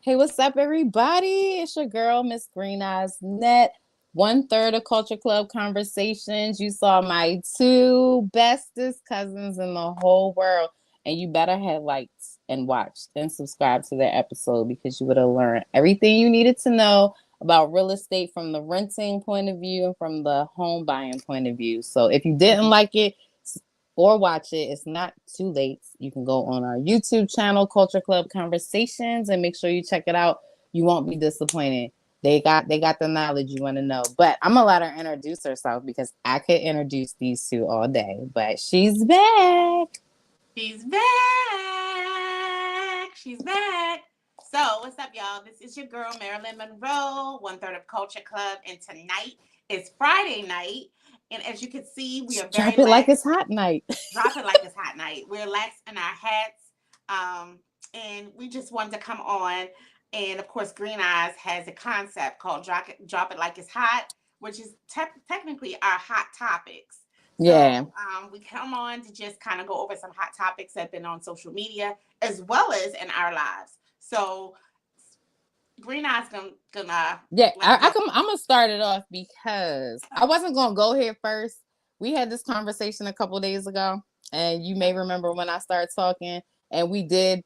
Hey, what's up, everybody? It's your girl, Miss Green Eyes Net. 1/3 of Culture Club Conversations. You saw my two bestest cousins in the whole world, and you better have liked and watched and subscribed to their episode because you would have learned everything you needed to know about real estate from the renting point of view and from the home buying point of view. So if you didn't like it, or watch it, it's not too late. You can go on our YouTube channel, Culture Club Conversations, and make sure you check it out. You won't be disappointed. They got the knowledge you want to know. But I'm gonna let her introduce herself because I could introduce these two all day. But she's back. She's back. She's back. So, what's up, y'all? This is your girl, Marilyn Monroe, 1/3 of Culture Club. And tonight is Friday night. And as you can see, we are very Drop it like it's hot night. Drop it like it's hot night. We're relaxed in our hats. And we just wanted to come on. And of course, Green Eyes has a concept called Drop It Like It's Hot, which is technically our hot topics. Yeah. So we come on to just kind of go over some hot topics that have been on social media as well as in our lives. So Green Eyes gonna yeah. I'm gonna start it off because I wasn't gonna go here first. We had this conversation a couple days ago, and you may remember when I started talking, and we did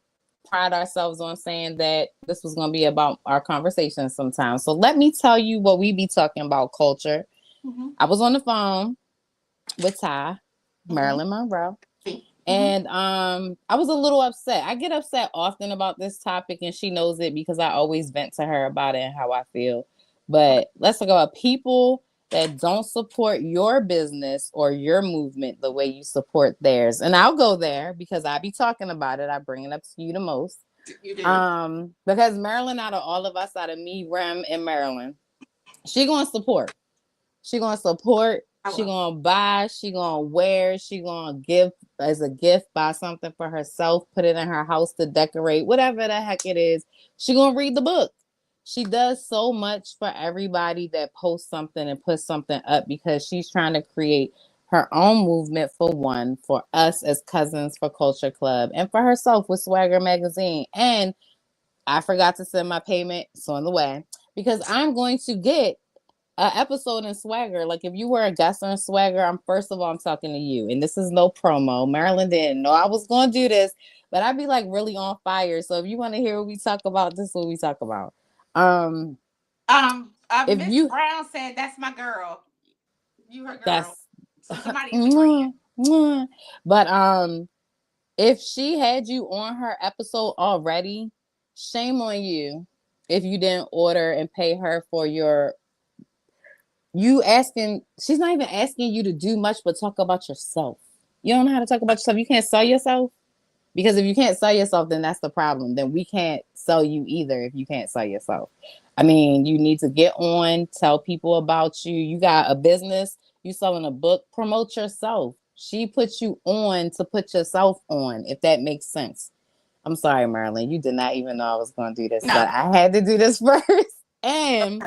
pride ourselves on saying that this was gonna be about our conversation sometimes. So let me tell you what we be talking about culture. Mm-hmm. I was on the phone with Ty, Marilyn Monroe. And I was a little upset. I get upset often about this topic, and she knows it because I always vent to her about it and how I feel. But let's talk about people that don't support your business or your movement the way you support theirs. And I'll go there because I be talking about it. I bring it up to you the most. You do. Because Marilyn, out of all of us, out of me, Rem, and Marilyn, she gonna support. She gonna support. She gonna buy, she gonna wear, she gonna give as a gift, buy something for herself, put it in her house to decorate, whatever the heck it is. She gonna read the book. She does so much for everybody that posts something and puts something up because she's trying to create her own movement for one, for us as cousins for Culture Club, and for herself with Swagger Magazine. And I forgot to send my payment, so on the way, because I'm going to get an episode in Swagger. Like if you were a guest on Swagger, I'm talking to you, and this is no promo. Marilyn didn't know I was going to do this, but I'd be like really on fire. So if you want to hear what we talk about, this is what we talk about. If Miss Brown said that's my girl. You her girl. That's so somebody's agreeing. But if she had you on her episode already, shame on you if you didn't order and pay her for your. She's not even asking you to do much but talk about yourself. You don't know how to talk about yourself. You can't sell yourself, because if you can't sell yourself, then that's the problem. Then we can't sell you either if you can't sell yourself. I mean, you need to get on, tell people about you. You got a business, you selling a book, promote yourself. She put you on to put yourself on, if that makes sense. I'm sorry, Marilyn, you did not even know I was going to do this, but I had to do this first. And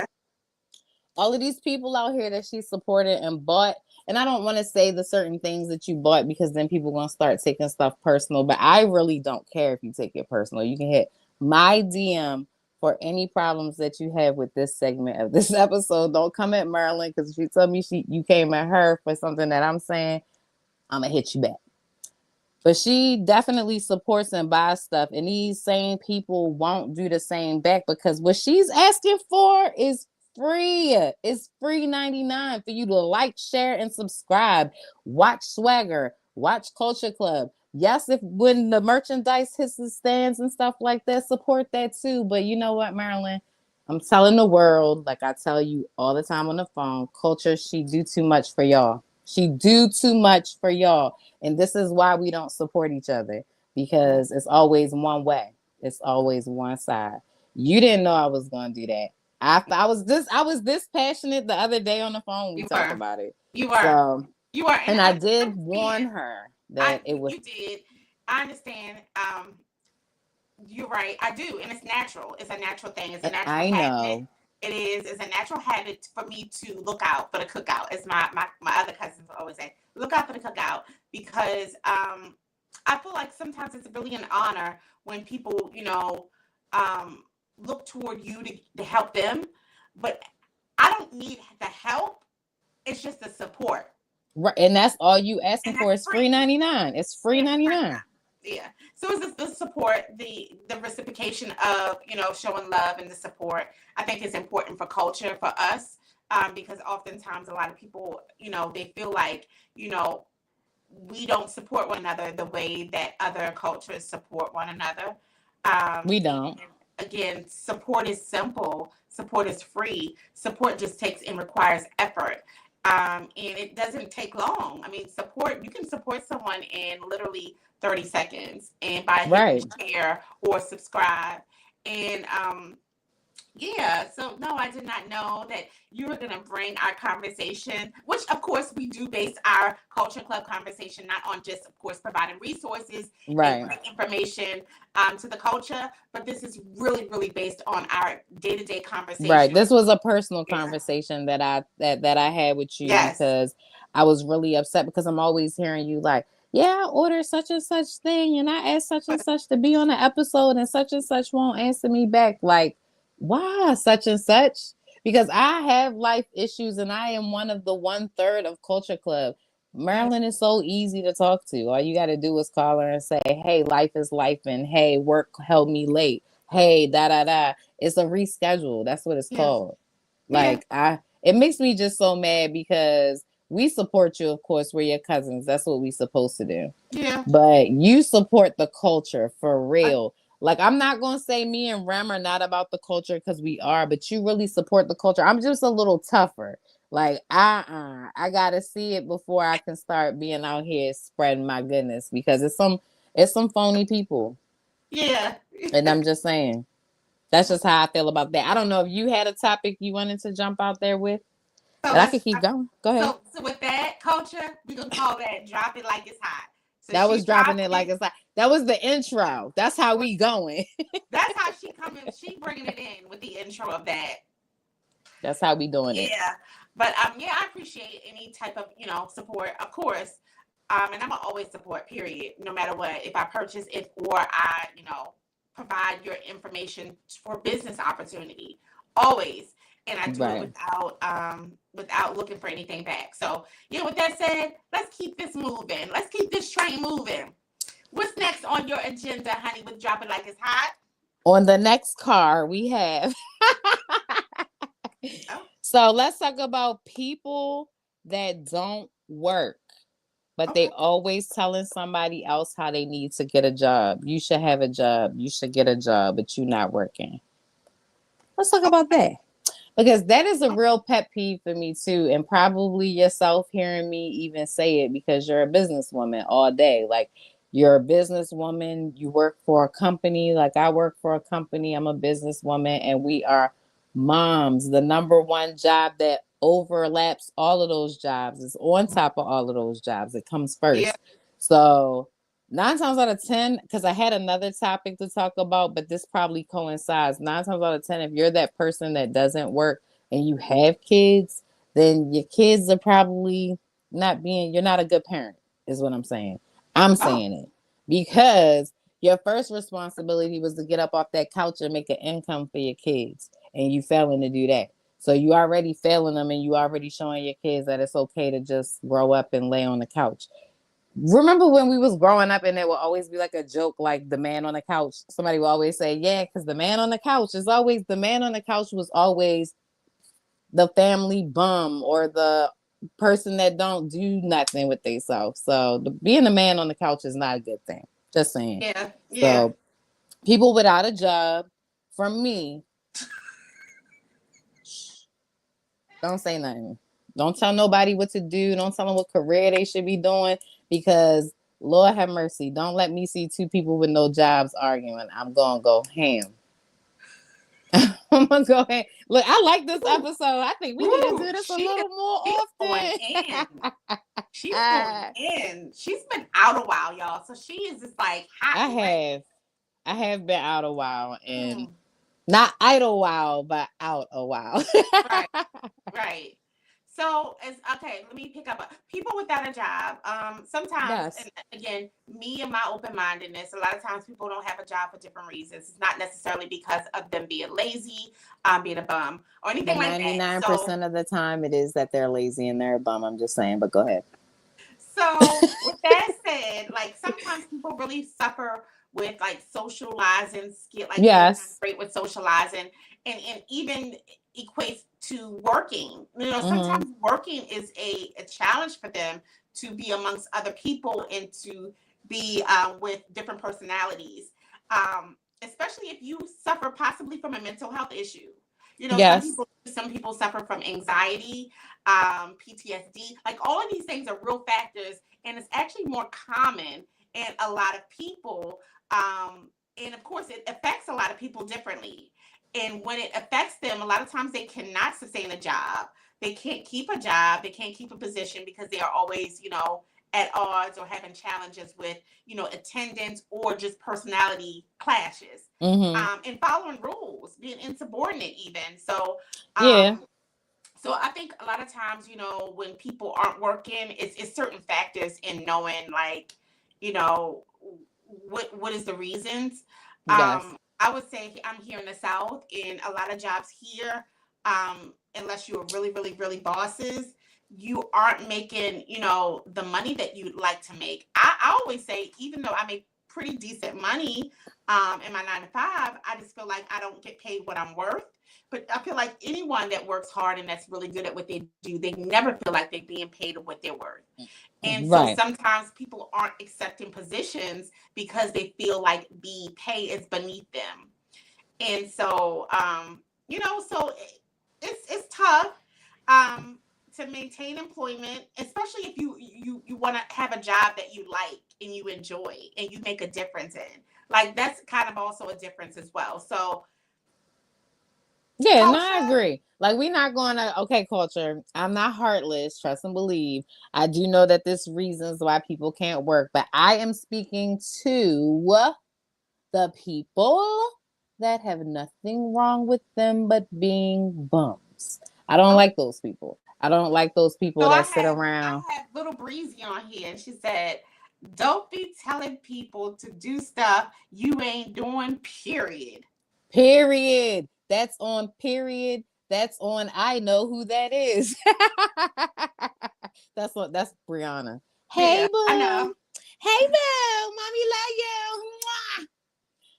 all of these people out here that she supported and bought, and I don't want to say the certain things that you bought because then people are going to start taking stuff personal, but I really don't care if you take it personal. You can hit my DM for any problems that you have with this segment of this episode. Don't come at Marilyn, because if you tell me you came at her for something that I'm saying, I'm going to hit you back. But she definitely supports and buys stuff, and these same people won't do the same back because what she's asking for is free. It's free 99 for you to like, share, and subscribe. Watch Swagger. Watch Culture Club. Yes, if when the merchandise hits the stands and stuff like that, support that too. But you know what, Marilyn? I'm telling the world, like I tell you all the time on the phone, Culture, she do too much for y'all. She do too much for y'all. And this is why we don't support each other, because it's always one way. It's always one side. You didn't know I was going to do that. I was this passionate the other day on the phone. We talked about it. You were. So, you were. And I did warn her that it was. You did. I understand. You're right. I do. And it's natural. It's a natural thing. It's a natural habit. Know. It is. It's a natural habit for me to look out for the cookout. As my other cousins always say, look out for the cookout, because I feel like sometimes it's really an honor when people, look toward you to help them, but I don't need the help. It's just the support. Right, and that's all you asking And for that's is free free. 99. It's free It's free. 99. Yeah. So it's the support, the reciprocation of, showing love and the support. I think is important for culture for us, because oftentimes a lot of people, they feel like, we don't support one another the way that other cultures support one another. We And don't. again, support is simple. Support is free. Support just takes and requires effort. And it doesn't take long. I mean, you can support someone in literally 30 seconds and by hitting Right. share or subscribe. And yeah, so no, I did not know that you were going to bring our conversation, which of course we do base our culture club conversation not on just, of course, providing resources and Right. great information to the culture, but this is really, really based on our day-to-day Right. conversation. This was a personal Yeah. conversation that I had with you Yes. because I was really upset because I'm always hearing you like, yeah, I ordered such and such thing and I asked such and such to be on the episode and such won't answer me back. Like, why such and such? Because I have life issues and I am one of the 1/3 of Culture Club. Marilyn is so easy to talk to. All you got to do is call her and say, hey, life is life, and hey, work held me late. Hey, da da da. It's a reschedule. That's what it's Yeah. called. Yeah. Like it makes me just so mad because we support you, of course, we're your cousins. That's what we supposed to do. Yeah. But you support the culture for real. Like, I'm not gonna say me and Rem are not about the culture because we are, but you really support the culture. I'm just a little tougher. Like, I gotta see it before I can start being out here spreading my goodness because it's some phony people. Yeah. And I'm just saying. That's just how I feel about that. I don't know if you had a topic you wanted to jump out there with, So but I let's could keep going. Go ahead. so with that culture, we're gonna call that drop it like it's hot. So That she was dropping dropped it like it. it's like that was the intro. That's how we going. That's how she coming. She bringing it in with the intro of that. That's how we doing it. Yeah, but yeah, I appreciate any type of support, of course. And I'm gonna always support. Period. No matter what, if I purchase it or I provide your information for business opportunity, always. And I do it Right. without looking for anything back. So yeah, with that said, let's keep this moving. Let's keep this train moving. What's next on your agenda, honey? With Drop It Like It's Hot? On the next car we have. Oh, So let's talk about people that don't work, but they okay. always telling somebody else how they need to get a job. You should have a job. You should get a job, but you're not working. Let's talk about that. Because that is a real pet peeve for me too. And probably yourself hearing me even say it because you're a businesswoman all day. Like, you're a businesswoman, you work for a company. Like, I work for a company, I'm a businesswoman, and we are moms. The number one job that overlaps all of those jobs is on top of all of those jobs. It comes Yeah. first. So 9 times out of 10, because I had another topic to talk about, but this probably coincides. 9 times out of 10, if you're that person that doesn't work and you have kids, then your kids are probably you're not a good parent, is what I'm saying. I'm Oh, saying it because your first responsibility was to get up off that couch and make an income for your kids, and you failing to do that. So you already failing them, and you already showing your kids that it's okay to just grow up and lay on the couch. Remember when we was growing up and there would always be like a joke like the man on the couch? Somebody would always say, yeah, because the man on the couch was always the family bum or the person that don't do nothing with themselves. So being a man on the couch is not a good thing. Just saying. yeah, yeah. So people without a job, from me, don't say nothing. Don't tell nobody what to do. Don't tell them what career they should be doing because Lord have mercy. Don't let me see two people with no jobs arguing. I'm gonna go ham. I'm gonna go ham. Look, I like this Ooh, episode. I think we need to ooh, do this a little more she's going often. in. She's going in. She's been out a while, y'all. So she is just like hot I and ready. have. I have been out a while and Mm, not idle while, but out a while. right, right. So it's okay. Let me pick up people without a job. Sometimes, and Yes. again, me and my open mindedness. A lot of times, people don't have a job for different reasons. It's not necessarily because of them being lazy, being a bum, or anything But like that. So, 99% of the time, it is that they're lazy and they're a bum. I'm just saying, but go ahead. with that said, like sometimes people really suffer with like socializing skill, like they're not Yes. great with socializing, and even equates to working. Mm-hmm. Sometimes working is a challenge for them to be amongst other people and to be with different personalities. Especially if you suffer possibly from a mental health issue. Yes. Some people suffer from anxiety, PTSD. Like all of these things are real factors, and it's actually more common in a lot of people. And of course, it affects a lot of people differently. And when it affects them, a lot of times they cannot sustain a job. They can't keep a job. They can't keep a position because they are always, at odds or having challenges with, attendance or just personality clashes. Mm-hmm. And following rules, being insubordinate, even. Yeah. Um, so I think a lot of times, when people aren't working, it's certain factors in knowing, like, you know, what is the reasons. Yes. I would say I'm here in the South, and a lot of jobs here, unless you're really, really, really bosses, you aren't making, the money that you'd like to make. I always say, even though I make pretty decent money in my 9 to 5, I just feel like I don't get paid what I'm worth. But I feel like anyone that works hard and that's really good at what they do, they never feel like they're being paid what they're worth. And so Right. sometimes people aren't accepting positions because they feel like the pay is beneath them. And so, it's tough to maintain employment, especially if you want to have a job that you like and you enjoy and you make a difference in. Like that's kind of also a difference as well. So Yeah, no, I culture. agree. Like, we're not going to, okay, culture. I'm not heartless, trust and believe. I do know that there's reasons why people can't work, but I am speaking to the people that have nothing wrong with them but being bums. I don't Okay. like those people. I don't like those people So I that sit have around. I have little Breezy on here, and she said, "Don't be telling people to do stuff you ain't doing." Period. Period. That's on period. That's on I know who that is. That's Brianna. Hey Yeah, I know. boo. Hey boo. Mommy love you. Mwah.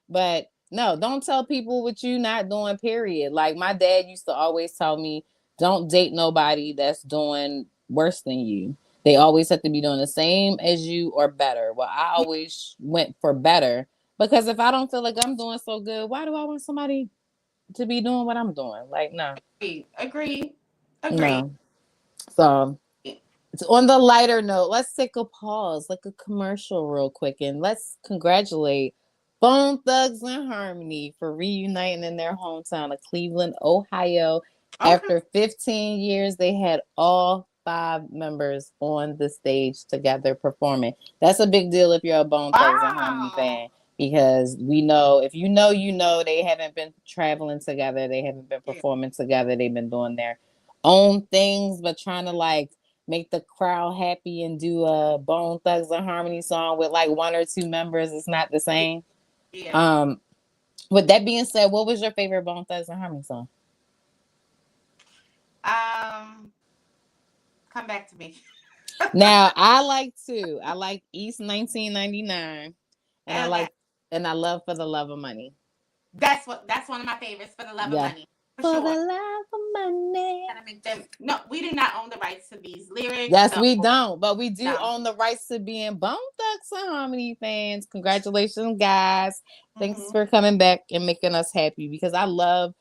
But no, don't tell people what you not doing, period. Like, my dad used to always tell me, don't date nobody that's doing worse than you. They always have to be doing the same as you or better. Well, I always went for better, because if I don't feel like I'm doing so good, why do I want somebody to be doing what I'm doing? Like, no, Agree. Agree. no. So it's on the lighter note. Let's take a pause, like a commercial, real quick, and let's congratulate Bone Thugs and Harmony for reuniting in their hometown of Cleveland, Ohio. Okay. After 15 years, they had all 5 members on the stage together performing. That's a big deal if you're a Bone Thugs and Harmony Wow. fan, because we know, if you know, you know, they haven't been traveling together, they haven't been Yeah. performing together, they've been doing their own things, but trying to like make the crowd happy and do a Bone Thugs and Harmony song with like 1 or 2 members. It's not the same. Yeah. Um, with that being said, what was your favorite Bone Thugs and Harmony song? Um, Come back to me. Now, I like two. I like East 1999, and I Okay. like, and I love For the Love of Money. That's one of my favorites, For the Love of Yeah. Money. For For the sure. love of money. Gotta make them. No, we do not own the rights to these lyrics. Yes, So we don't, but we do no. own the rights to being Bone Thugs and Harmony fans. Congratulations, guys! Thanks Hmm. for coming back and making us happy, because I love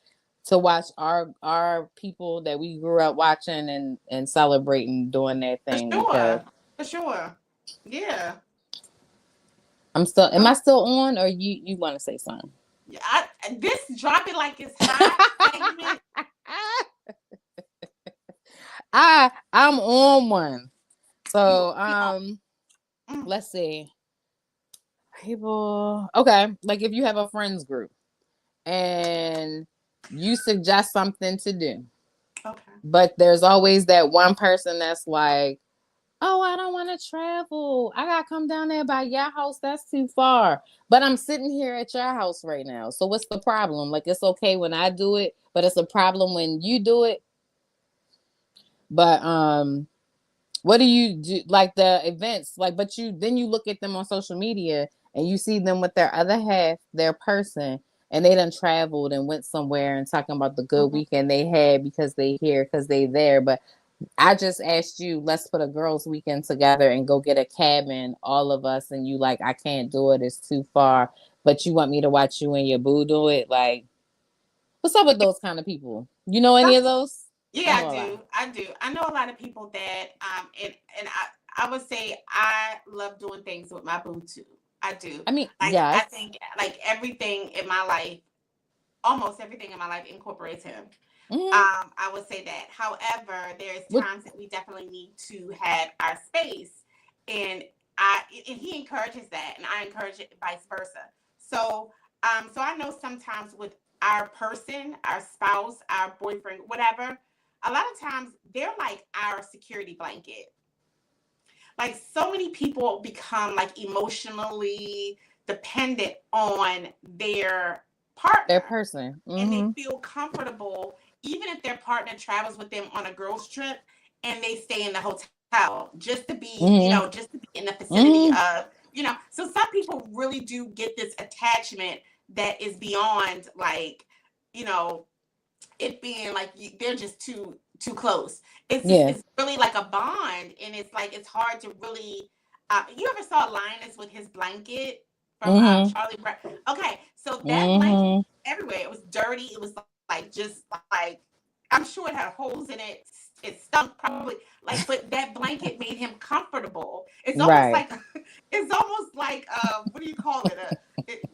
to watch our people that we grew up watching and celebrating doing their For thing. Because sure. For sure. Yeah. I'm still, am I Oh, still on, or you want to say something? yeah. This drop it like it's hot segment. I'm on one. You So you know. Mm, let's see. People, okay, like if you have a friends group and you suggest something to do, Okay. But there's always that one person that's like, oh, I don't want to travel. I got to come down there by your house. That's too far. But I'm sitting here at your house right now. So what's the problem? Like, it's okay when I do it, but it's a problem when you do it. But what do you do, like the events, like, but you look at them on social media and you see them with their other half, their person, and they done traveled and went somewhere and talking about the good Mm-hmm. weekend they had because they here, because they there. But I just asked you, let's put a girls weekend together and go get a cabin, all of us, and you like, I can't do it, it's too far, but you want me to watch you and your boo do it. Like, what's up with those kind of people? You know any of those? I Yeah, know I a lot. do. I do. I know a lot of people that and I would say I love doing things with my boo too. I do. I mean, Like I yes. think like everything in my life, almost everything in my life incorporates him. Hmm. I would say that. However, there's What? times that we definitely need to have our space, and I and he encourages that, and I encourage it, vice versa. So, so I know sometimes with our person, our spouse, our boyfriend, whatever, a lot of times they're like our security blanket. Like so many people become like emotionally dependent on their Their partner, person. and they Hmm. feel comfortable even if their partner travels with them on a girls trip and they stay in the hotel just to be, Hmm. just to be in the vicinity Hmm. of, so some people really do get this attachment that is beyond like, you know it being like they're just too close. Yeah. It's really like a bond, and it's like it's hard to really. You ever saw Linus with his blanket from Hmm. Charlie Brown? Okay, so that blanket Hmm. everywhere. It was dirty. It was like just like I'm sure it had holes in it. It stunk probably like, but that blanket made him comfortable. It's almost Right. like it's almost like what do you call it?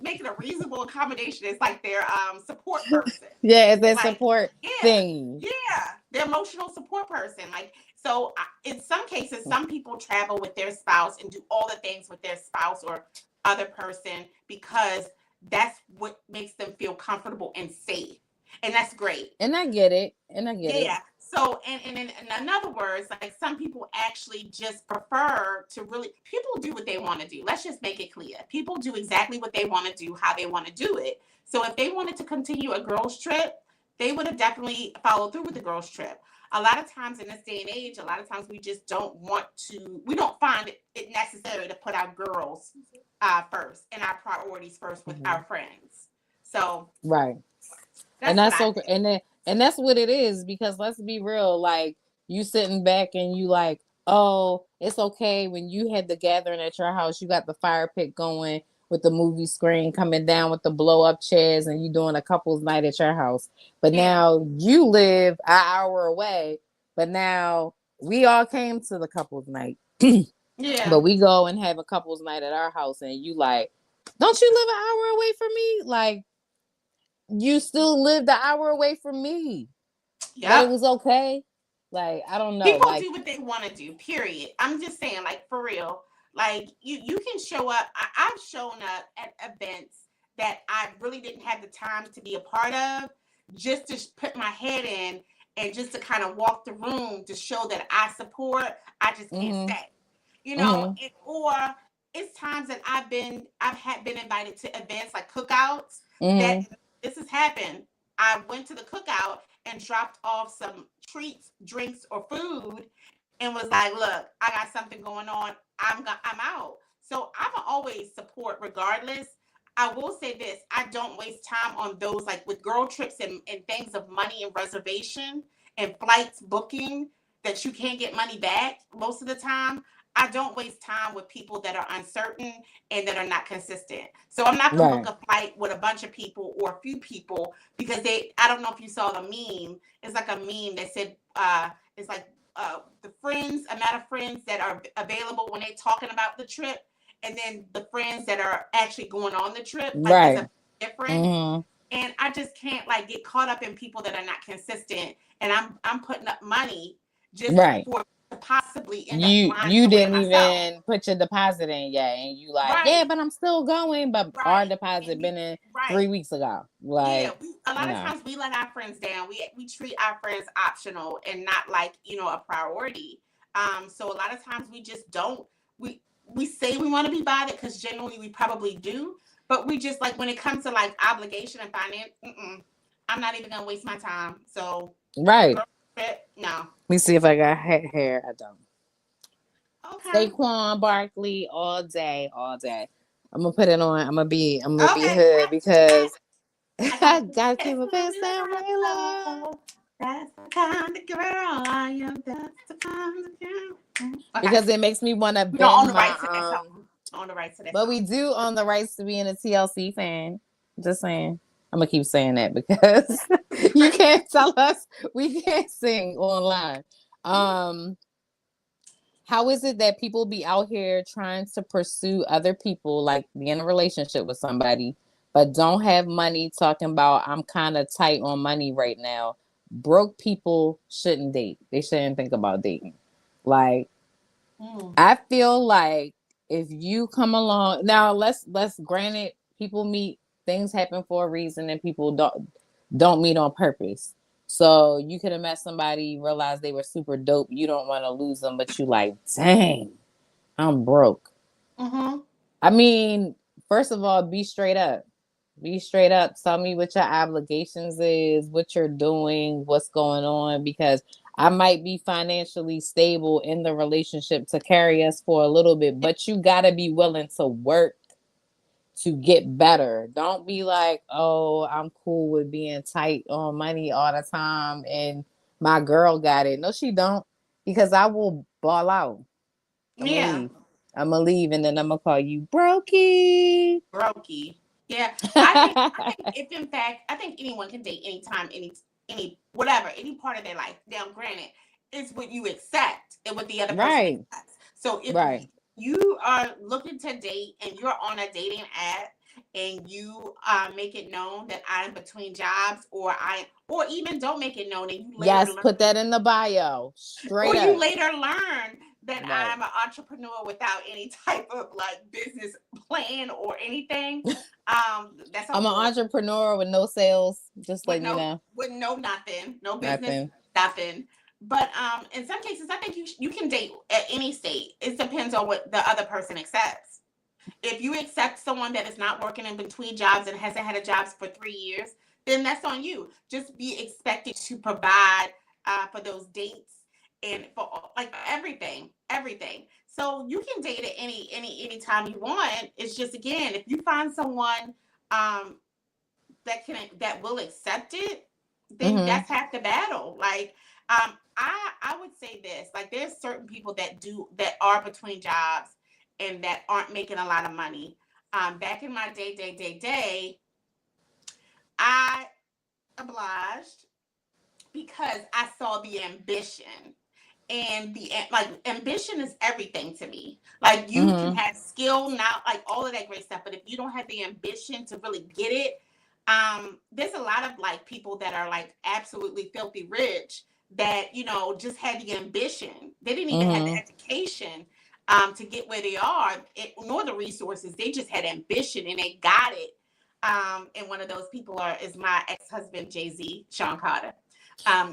Making a reasonable accommodation. It's like their support person. Yeah, it's that Like, support yeah, thingy. yeah, the emotional support person. Like, so in some cases, some people travel with their spouse and do all the things with their spouse or other person because that's what makes them feel comfortable and safe. And that's great. And I get it. And I get it. Yeah. So, and in other words, like some people actually just prefer to really, people do what they want to do. Let's just make it clear. People do exactly what they want to do, how they want to do it. So, if they wanted to continue a girls' trip, they would have definitely followed through with the girls' trip. A lot of times in this day and age, a lot of times we just don't want to, we don't find it necessary to put our girls first and our priorities first with Mhm. our friends. So, Right. And that's what that's I so, think. and that's what it is, because let's be real, like, you sitting back and you like, oh, it's okay when you had the gathering at your house, you got the fire pit going with the movie screen coming down with the blow up chairs, and you doing a couple's night at your house. But Yeah. now you live an hour away, but now we all came to the couple's night. But Yeah. we go and have a couple's night at our house, and you like, don't you live an hour away from me? Like, you still lived an hour away from me, but it Yep. was okay. Like, I don't know. People Like, do what they want to do, period. I'm just saying, like, for real, like you can show up. I've shown up at events that I really didn't have the time to be a part of, just to put my head in and just to kind of walk the room to show that I support. I just can't mm-hmm, stay, mm-hmm, or it's times that I've had been invited to events like cookouts that mm-hmm. this has happened. I went to the cookout and dropped off some treats, drinks, or food, and was like, "Look, I got something going on. I'm out." So I'm always support regardless. I will say this: I don't waste time on those like with girl trips and things of money and reservation and flights booking that you can't get money back most of the time. I don't waste time with people that are uncertain and that are not consistent. So I'm not gonna book Right, a flight with a bunch of people or a few people because I don't know if you saw the meme. It's like a meme that said it's like the friends, amount of friends that are available when they're talking about the trip, and then the friends that are actually going on the trip. Like there's right, a difference. mm-hmm, And I just can't like get caught up in people that are not consistent. And I'm putting up money just right. for possibly end up You blindfolding didn't myself. even put your deposit in yet, and you like, yeah, Right, but I'm still going. But our right, deposit and you been in right. 3 weeks ago. Yeah, Like, a lot of no, times we let our friends down. We treat our friends optional and not like, a priority. So a lot of times we just don't. We say we want to be bothered because generally we probably do, but we just like when it comes to like obligation and finance, I'm not even gonna waste my time. So, right. girl, no. Let me see if I got hair. I don't. Okay. Saquon Barkley all day, all day. I'm gonna put it on. I'm gonna be Okay. hood because I gotta I keep gotta keep it my pants down real low. low. That's the kind of girl I am. That's the kind of girl. Okay. Because it makes me want to We don't own bend the my rights to that song. On the rights to that but song. we do own the rights to being a TLC fan. Just saying. I'm gonna keep saying that because you can't tell us we can't sing online. Um, how is it that people be out here trying to pursue other people, like be in a relationship with somebody, but don't have money, talking about I'm kind of tight on money right now? Broke people shouldn't date. They shouldn't think about dating. Like, I feel like if you come along now, let's granted people meet, things happen for a reason, and people don't meet on purpose. So you could have met somebody, realize they were super dope. You don't want to lose them, but you like, dang, I'm broke. Mm-hmm. I mean, first of all, be straight up. Be straight up. Tell me what your obligations is, what you're doing, what's going on, because I might be financially stable in the relationship to carry us for a little bit, but you got to be willing to work to get better. Don't be like, oh, I'm cool with being tight on money all the time and my girl got it. No, she don't, because I will ball out. I'm gonna Yeah. leave. I'm gonna leave, and then I'm gonna call you brokey. Brokey. Yeah. I think if in fact I think anyone can date anytime, any whatever, any part of their life. Now, granted, it's what you accept and what the other person Right, accepts. So if right. you are looking to date and you're on a dating app and you make it known that I'm between jobs, or even don't make it known and you later Yes, put learn, that in the bio. or Straight you up. later learn that Right. I'm an entrepreneur without any type of like business plan or anything. That's a I'm an whole entrepreneur with no sales, just letting you know. with no nothing, no business, Nothing. nothing. But in some cases, I think you can date at any state. It depends on what the other person accepts. If you accept someone that is not working in between jobs and hasn't had a job for 3 years, then that's on you. Just be expected to provide for those dates and for like everything, everything. So you can date at any time you want. It's just again, if you find someone um, that will accept it, then Mm-hmm. that's half the battle. Like I would say this, like there's certain people that are between jobs and that aren't making a lot of money. Back in my day, I obliged because I saw the ambition, and the like ambition is everything to me. Like you can Mm-hmm. have skill now, like all of that great stuff, but if you don't have the ambition to really get it, there's a lot of like people that are like absolutely filthy rich that just had the ambition. They didn't even have the Mm-hmm. education to get where they are, nor the resources. They just had ambition and they got it. And one of those people is my ex-husband, Jay-Z, Sean Carter.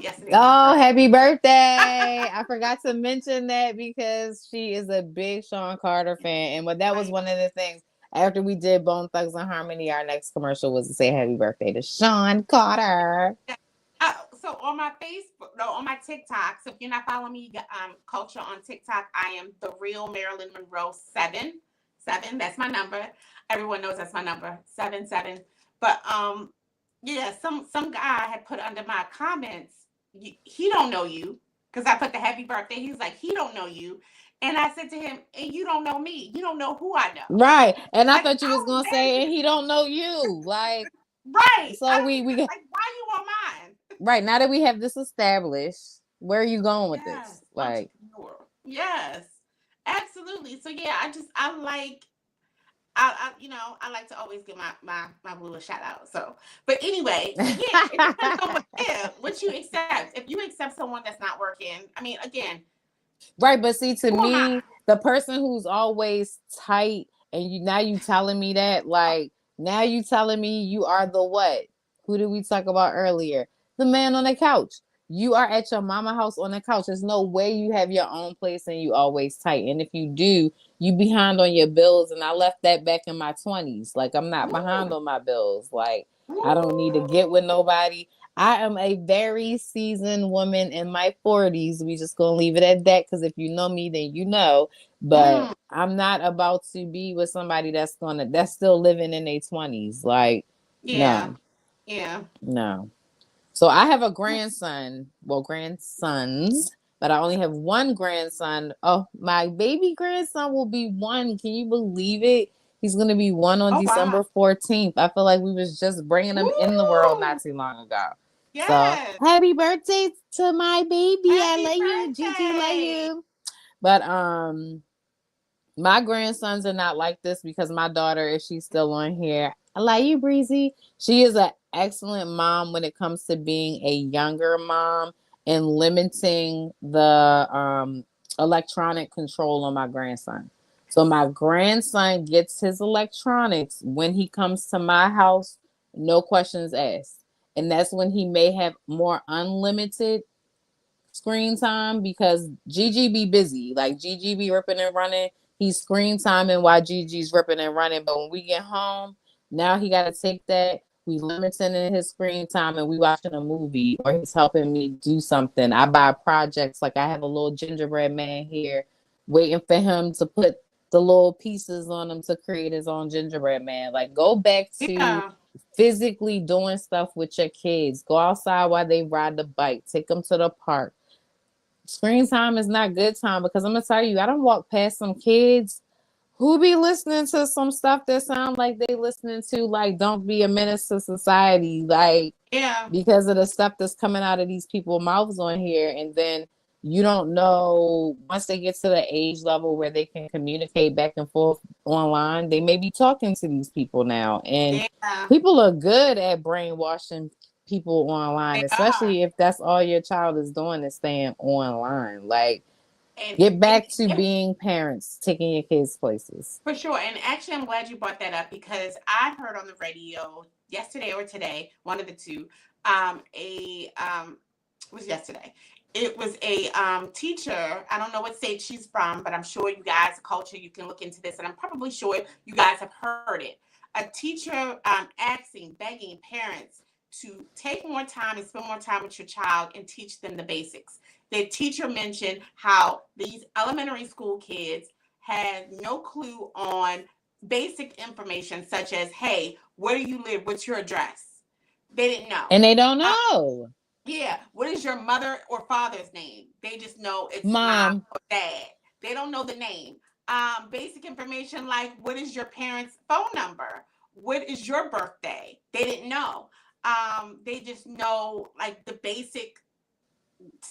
Yesterday was his Oh, birthday. happy birthday. I forgot to mention that because she is a big Sean Carter fan. And that was Right. one of the things after we did Bone Thugs and Harmony, our next commercial was to say happy birthday to Sean Carter. So on my Facebook, no, on my TikTok. So if you're not following me, culture on TikTok, I am the real Marilyn Monroe 7 7. That's my number. Everyone knows that's my number 7 7. But yeah, some guy had put under my comments, he don't know you, because I put the happy birthday. He was like, he don't know you, and I said to him, and you don't know me. You don't know who I know. Right. And I Like thought you was how gonna say, and embarrassing. he don't know you. Like, Right. so I don't we even we like why you on mine. right now that we have this established, where are you going with Yes, this? Like, entrepreneur. Yes, absolutely. So yeah, I like I like to always give my boo a shout out. So, but anyway, so yeah, it depends on what you accept. If you accept someone that's not working, I mean, again, Right, but see, to Who am I? me, the person who's always tight, and you telling me that, like, now you telling me you are the what? Who did we talk about earlier? The man on the couch. You are at your mama house on the couch. There's no way you have your own place and you always tight. And if you do, you behind on your bills. And I left that back in my 20s. Like, I'm not behind Ooh, on my bills. Like, I don't need to get with ooh. nobody. I am a very seasoned woman in my 40s. We just gonna leave it at that, because if you know me, then you know. But Mm, I'm not about to be with somebody that's still living in their 20s. Like, yeah, no, yeah. no. So I have a grandson, well, grandsons, but I only have one grandson. Oh, my baby grandson will be one. Can you believe it? He's gonna be one on Oh wow. December 14th. I feel like we was just bringing him in the world not Woo! too long ago. So Yes. happy birthday to my baby. I Happy love you. Gigi, love birthday. you. But my grandsons are not like this, because my daughter, if she's still on here, I like you, Breezy. She is an excellent mom when it comes to being a younger mom and limiting the electronic control on my grandson. So my grandson gets his electronics when he comes to my house, no questions asked. And that's when he may have more unlimited screen time, because Gigi be busy. Like, Gigi be ripping and running. He's screen timing while Gigi's ripping and running. But when we get home, now he got to take that. We limiting in his screen time, and we watching a movie, or he's helping me do something. I buy projects. Like, I have a little gingerbread man here waiting for him to put the little pieces on him to create his own gingerbread man. Like, go back to Yeah. physically doing stuff with your kids. Go outside while they ride the bike. Take them to the park. Screen time is not good time, because I'm gonna tell you, I don't walk past some kids who be listening to some stuff that sound like they listening to, like, Don't Be a Menace to Society, like, Yeah. because of the stuff that's coming out of these people's mouths on here. And then you don't know, once they get to the age level where they can communicate back and forth online, they may be talking to these people now. And Yeah. people are good at brainwashing people They online, are. especially if that's all your child is doing, is staying online. Like, And get and back to being parents, taking your kids places. for sure. And actually, I'm glad you brought that up because I heard on the radio yesterday or today, one of the two, a it was yesterday. It was a teacher. I don't know what state she's from, but I'm sure you guys, culture, you can look into this, and I'm probably sure you guys have heard it. A teacher asking, begging parents to take more time and spend more time with your child and teach them the basics. The teacher mentioned how these elementary school kids had no clue on basic information such as, hey, where do you live? What's your address? They didn't know. And they don't Uh, know. yeah, what is your mother or father's name? They just know it's mom Mom. or dad. They don't know the name. Basic information like what is your parents' phone number? What is your birthday? They didn't know. They just know like the basic.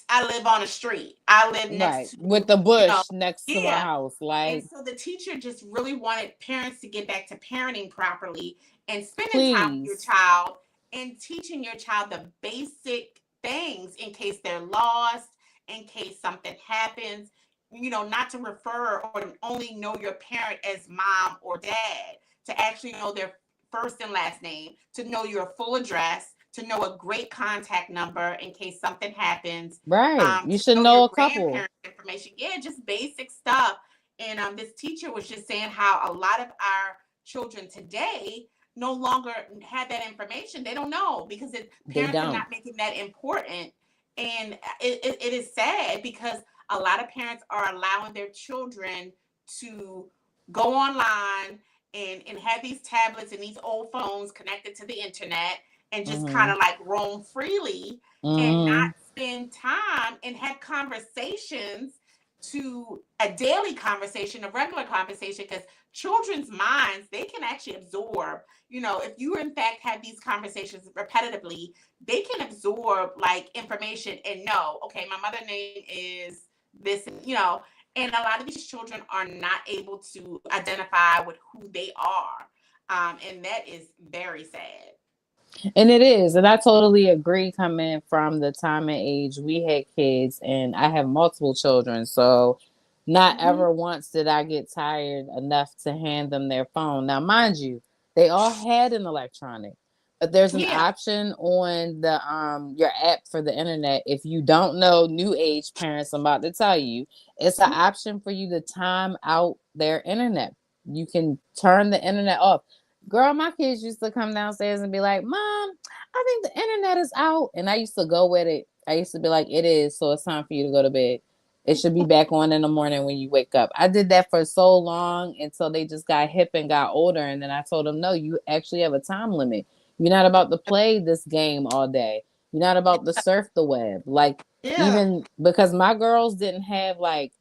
I live on a street. I live Right. next to, With the you know, bush next to my yeah. house. And Like, so the teacher just really wanted parents to get back to parenting properly and spending time with your please. child and teaching your child the basic things in case they're lost, in case something happens, not to refer or only know your parent as mom or dad, to actually know their first and last name, to know your full address, to know a great contact number in case something happens, Right. You to should know know your a couple. grandparents' information. Yeah, just basic stuff. And this teacher was just saying how a lot of our children today no longer have that information. They don't know because They parents are don't. not making that important. And it is sad because a lot of parents are allowing their children to go online and have these tablets and these old phones connected to the internet and just kind Mm-hmm. of like roam freely and not Mm-hmm. spend time and have conversations, to a daily conversation, a regular conversation, because children's minds, they can actually absorb, if you in fact have these conversations repetitively, they can absorb like information and know, okay, my mother name is this, and a lot of these children are not able to identify with who they are. And that is very sad. And it is. And I totally agree coming from the time and age we had kids, and I have multiple children. So not Mm-hmm. ever once did I get tired enough to hand them their phone. Now, mind you, they all had an electronic, but there's an Yeah. option on the your app for the internet. If you don't know, new age parents, I'm about to tell you, it's an option for you to time out their internet. You can turn the internet off. Girl, my kids used to come downstairs and be like, Mom, I think the internet is out. And I used to go with it. I used to be like, it is. So it's time for you to go to bed. It should be back on in the morning when you wake up. I did that for so long until they just got hip and got older. And then I told them, no, you actually have a time limit. You're not about to play this game all day. You're not about to surf the web. Like, Yeah. even because my girls didn't have, like,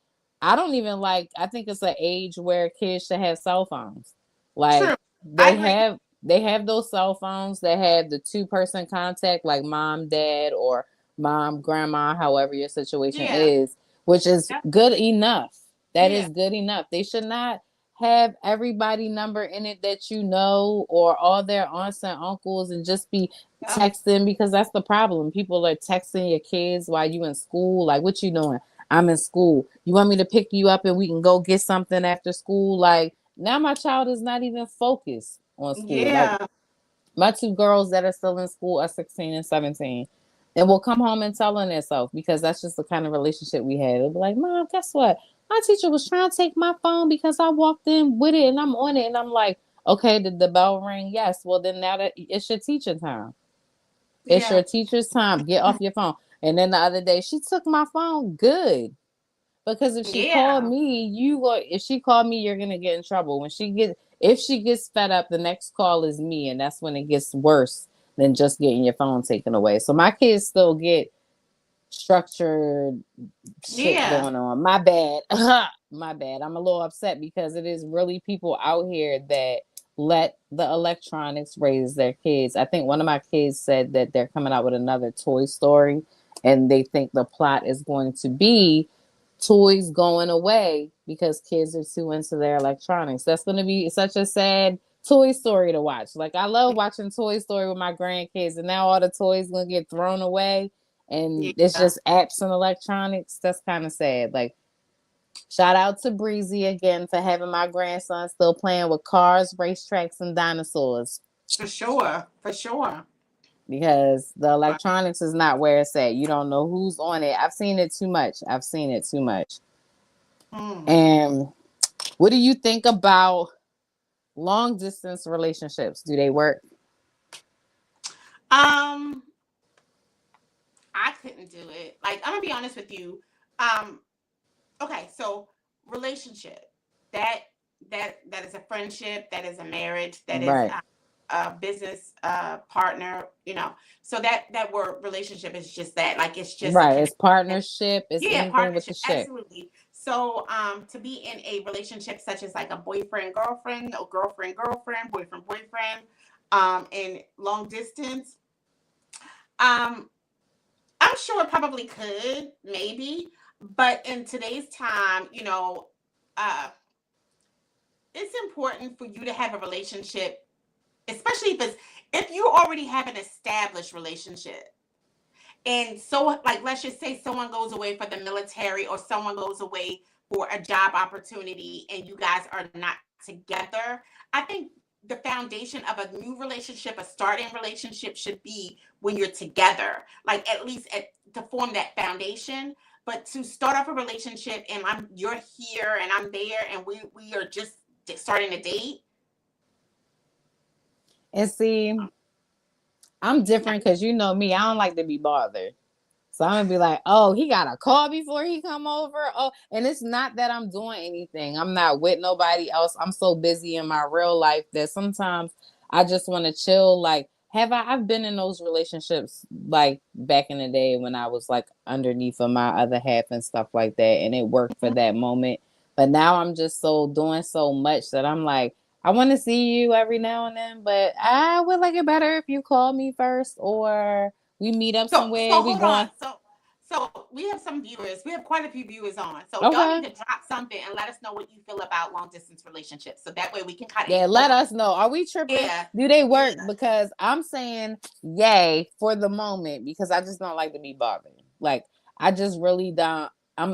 I don't even like, I think it's an age where kids should have cell phones. True. Like, I they agree. have they have those cell phones that have the two-person contact, like mom, dad, or mom, grandma, however your situation Yeah. is, which is Yep. good enough. That Yeah. is good enough. They should not have everybody number in it that you know, or all their aunts and uncles, and just be Yep. texting, because that's the problem. People are texting your kids while you in school. Like, what you doing? I'm in school. You want me to pick you up and we can go get something after school? Like, now my child is not even focused on school. Like, Yeah. my two girls that are still in school are 16 and 17. And will come home and tell on themselves, because that's just the kind of relationship we had. They'll be like, Mom, guess what? My teacher was trying to take my phone because I walked in with it and I'm on it. And I'm like, okay, did the bell ring? Yes. Well, then now that it's your teacher time. It's Yeah. your teacher's time. Get off your phone. And then the other day, she took my phone. Good. Because if she called Yeah. me, if she called me, you're gonna get in trouble. If she gets fed up, the next call is me, and that's when it gets worse than just getting your phone taken away. So my kids still get structured shit Yeah. going on. My bad. My bad. I'm a little upset because it is really people out here that let the electronics raise their kids. I think one of my kids said that they're coming out with another Toy Story, and they think the plot is going to be toys going away because kids are too into their electronics. That's going to be such a sad Toy Story to watch. Like, I love watching Toy Story with my grandkids, and now all the toys going to get thrown away and it's Yeah. just apps and electronics. That's kind of sad. Like, shout out to Breezy again for having my grandson still playing with cars, racetracks, and dinosaurs, For sure. For sure. because the electronics is not where it's at. You don't know who's on it. I've seen it too much. I've seen it too much. Mm. And what do you think about long distance relationships? Do they work? Um, I couldn't do it. Like, I'm gonna be honest with you. Um, okay, so relationship that that is a friendship, that is a marriage, that is Right. a business partner. You know, so that word relationship is just that. Like, it's just a Right. connection. It's partnership. It's Yeah, anything with the partnership, ship. absolutely. So, to be in a relationship such as like a boyfriend girlfriend, or girlfriend girlfriend, boyfriend boyfriend, and long distance, um, I'm sure it probably could, maybe, but in today's time, uh, it's important for you to have a relationship, especially if you already have an established relationship. And so, like, let's just say someone goes away for the military, or someone goes away for a job opportunity, and you guys are not together. I think the foundation of a new relationship, a starting relationship, should be when you're together, like, at least to form that foundation. But to start off a relationship and you're here and I'm there, and we are just starting to date. And see, I'm different because you know me. I don't like to be bothered. So I'm gonna be like, oh, he got a call before he come over. Oh, and it's not that I'm doing anything. I'm not with nobody else. I'm so busy in my real life that sometimes I just want to chill. Like, I've been in those relationships like back in the day when I was like underneath of my other half and stuff like that, and it worked for that moment. But now I'm just so doing so much that I'm like, I want to see you every now and then, but I would like it better if you call me first, or we meet up So somewhere. We hold on. going. So we have some viewers. We have quite a few viewers on. So y'all Okay. need to drop something and let us know what you feel about long distance relationships. So that way we can kind of Yeah, let us know. Are we tripping? yeah, Do they yeah. work? Because I'm saying yay for the moment because I just don't like to be bothered. Like I just really don't. I'm